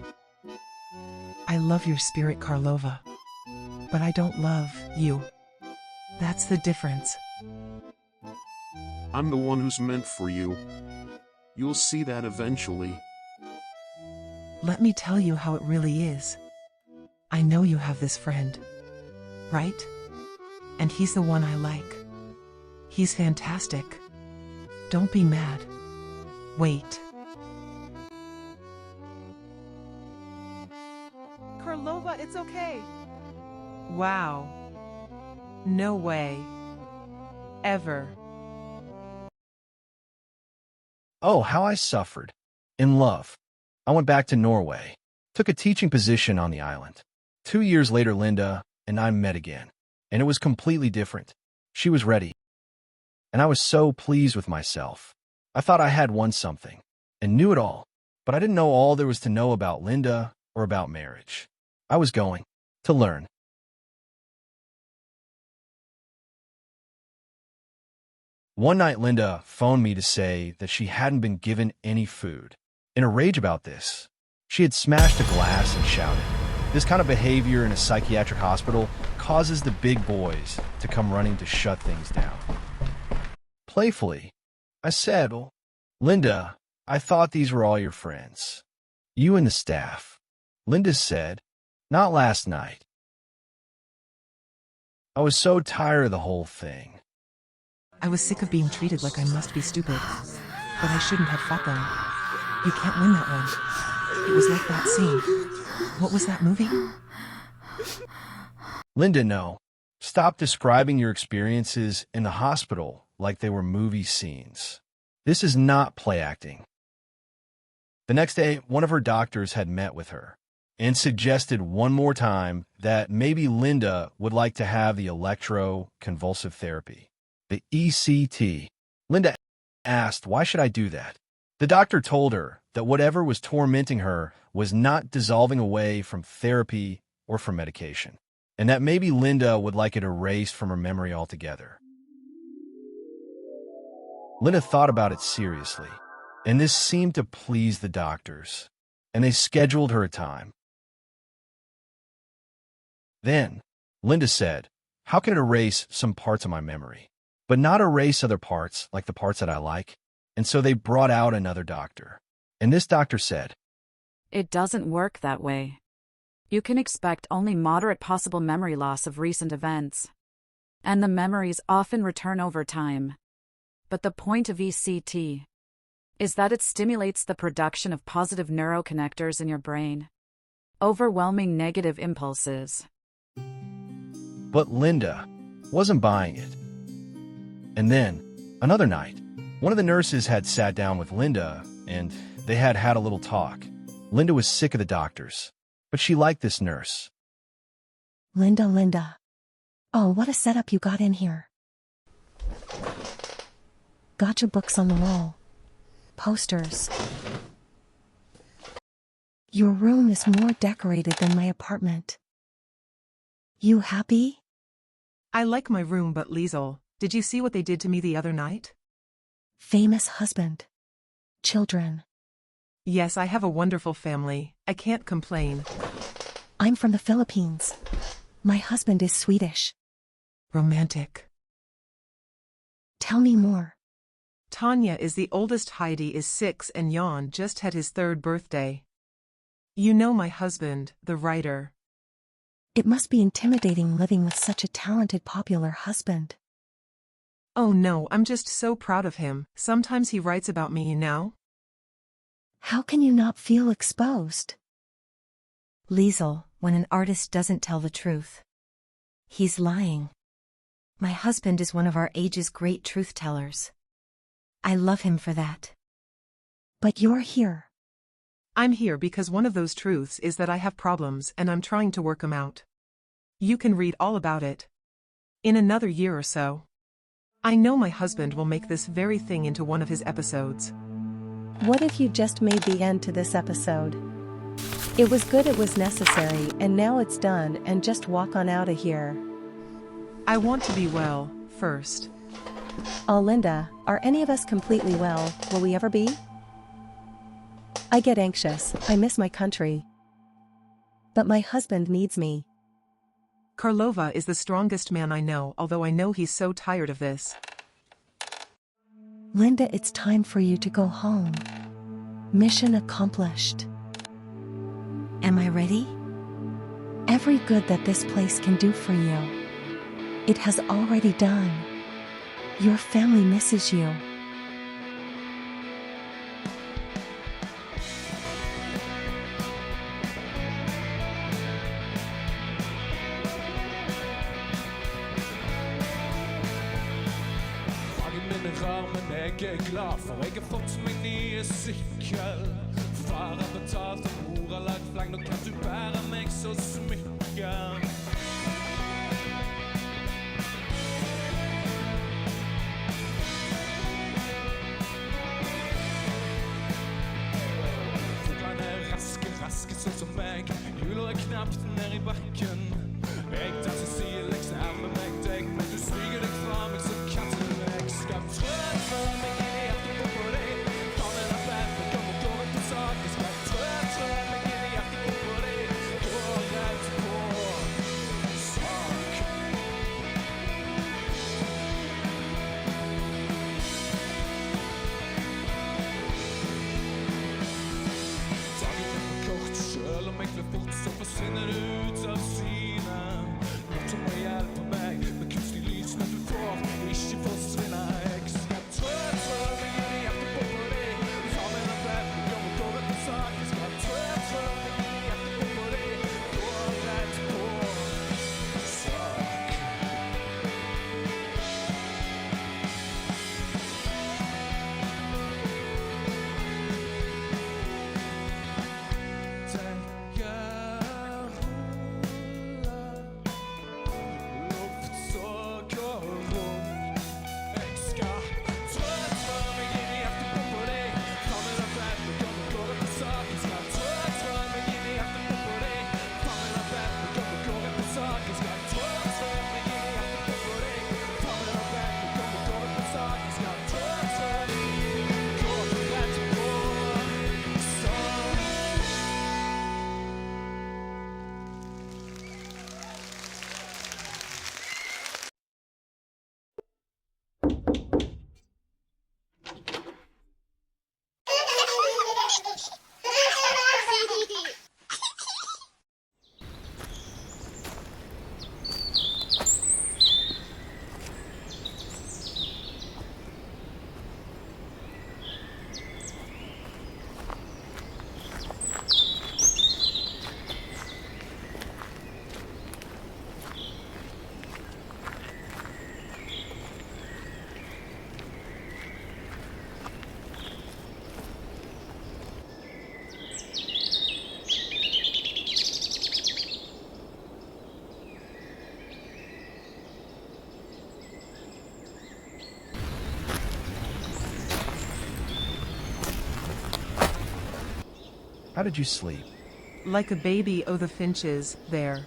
I love your spirit, Karlova, but I don't love you. That's the difference. I'm the one who's meant for you. You'll see that eventually. Let me tell you how it really is. I know you have this friend, right? And he's the one I like. He's fantastic. Don't be mad. Wait. Karlova, it's okay. Wow. No way. Ever. Oh, how I suffered. In love. I went back to Norway, took a teaching position on the island. 2 years later, Linda and I met again, and it was completely different. She was ready, and I was so pleased with myself. I thought I had won something, and knew it all, but I didn't know all there was to know about Linda or about marriage. I was going to learn. One night, Linda phoned me to say that she hadn't been given any food. In a rage about this, she had smashed a glass and shouted. This kind of behavior in a psychiatric hospital causes the big boys to come running to shut things down. Playfully, I said, well, Linda, I thought these were all your friends. You and the staff. Linda said, not last night. I was so tired of the whole thing. I was sick of being treated like I must be stupid, but I shouldn't have fought them. You can't win that one. It was like that scene. What was that movie? Linda, no. Stop describing your experiences in the hospital like they were movie scenes. This is not play acting. The next day, one of her doctors had met with her and suggested one more time that maybe Linda would like to have the electroconvulsive therapy, the ECT. Linda asked, why should I do that? The doctor told her that whatever was tormenting her was not dissolving away from therapy or from medication, and that maybe Linda would like it erased from her memory altogether. Linda thought about it seriously, and this seemed to please the doctors, and they scheduled her a time. Then, Linda said, how can it erase some parts of my memory, but not erase other parts like the parts that I like? And so they brought out another doctor. And this doctor said, it doesn't work that way. You can expect only moderate possible memory loss of recent events. And the memories often return over time. But the point of ECT is that it stimulates the production of positive neuroconnectors in your brain, overwhelming negative impulses. But Linda wasn't buying it. And then, another night, one of the nurses had sat down with Linda, and they had had a little talk. Linda was sick of the doctors, but she liked this nurse. Linda. Oh, what a setup you got in here. Got your books on the wall. Posters. Your room is more decorated than my apartment. You happy? I like my room, but Liesel, did you see what they did to me the other night? Famous husband. Children. Yes, I have a wonderful family. I can't complain. I'm from the Philippines. My husband is Swedish. Romantic. Tell me more. Tanya is the oldest, Heidi is 6, and Jan just had his 3rd birthday. You know my husband, the writer. It must be intimidating living with such a talented, popular husband. Oh no, I'm just so proud of him. Sometimes he writes about me, you know? How can you not feel exposed? Liesel, when an artist doesn't tell the truth, he's lying. My husband is one of our age's great truth-tellers. I love him for that. But you're here. I'm here because one of those truths is that I have problems and I'm trying to work them out. You can read all about it in another year or so. I know my husband will make this very thing into one of his episodes. What if you just made the end to this episode? It was good, it was necessary, and now it's done, and just walk on out of here. I want to be well, first. Oh, Linda, are any of us completely well? Will we ever be? I get anxious, I miss my country. But my husband needs me. Karlova is the strongest man I know, although I know he's so tired of this. Linda, it's time for you to go home. Mission accomplished. Am I ready? Every good that this place can do for you, it has already done. Your family misses you. Jeg glad for jeg har fått meg nye sykkel. Far har betalt og mor har lagt flagg. Nå kan du bære meg så smykker. Fotene raske sånn som meg. Hjuler knapt ned I bakken. Jeg danser sidelengs med meg deg, men du smyger deg fra meg som kattelvegg. Skal trøtte meg I hjertet på deg. Ta med deg bæren, kom og gå rundt på sak. Jeg skal trøtte meg I hjertet på deg. Gå rett på sak. Dagen for kort, selv om jeg flyr fort, så forsvinner du ut av syne. Natt må hjelpe meg med kunstig lys, men du får ikke forsvinne. Jeg skal trøtte meg I hjertet på deg. Ta med deg bæren, kom og gå rett på sak. Jeg skal trøtte meg I hjertet på deg. Gå rett på sak. Det gjør luft så går rundt. Jeg skal trøtte meg I hjertet på deg. Ta med deg bæren, kom og gå rett på sak. Jeg skal trøtte meg I hjertet på deg. Ta med deg bæren, kom og gå rett på sak. Jeg skal trøtte meg I hjertet på deg. Ta med deg bæren, kom og gå rett på sak. Jeg skal trøtte meg, gå rett på sak. How did you sleep? Like a baby o' the finches, there.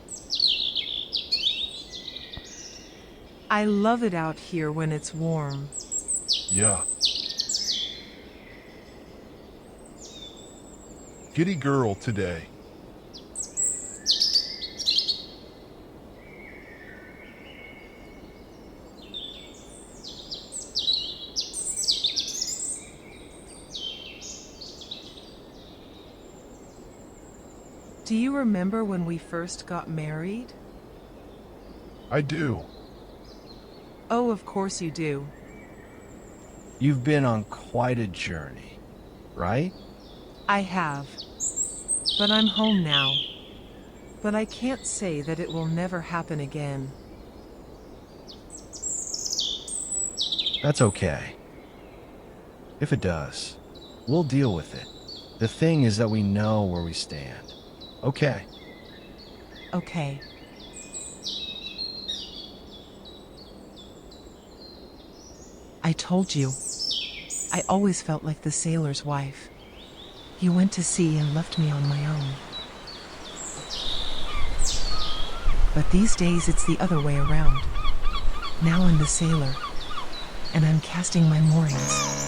I love it out here when it's warm. Yeah. Giddy girl today. Do you remember when we first got married? I do. Oh, of course you do. You've been on quite a journey, right? I have. But I'm home now. But I can't say that it will never happen again. That's okay. If it does, we'll deal with it. The thing is that we know where we stand. Okay. Okay. I told you. I always felt like the sailor's wife. He went to sea and left me on my own. But these days it's the other way around. Now I'm the sailor, and I'm casting my moorings.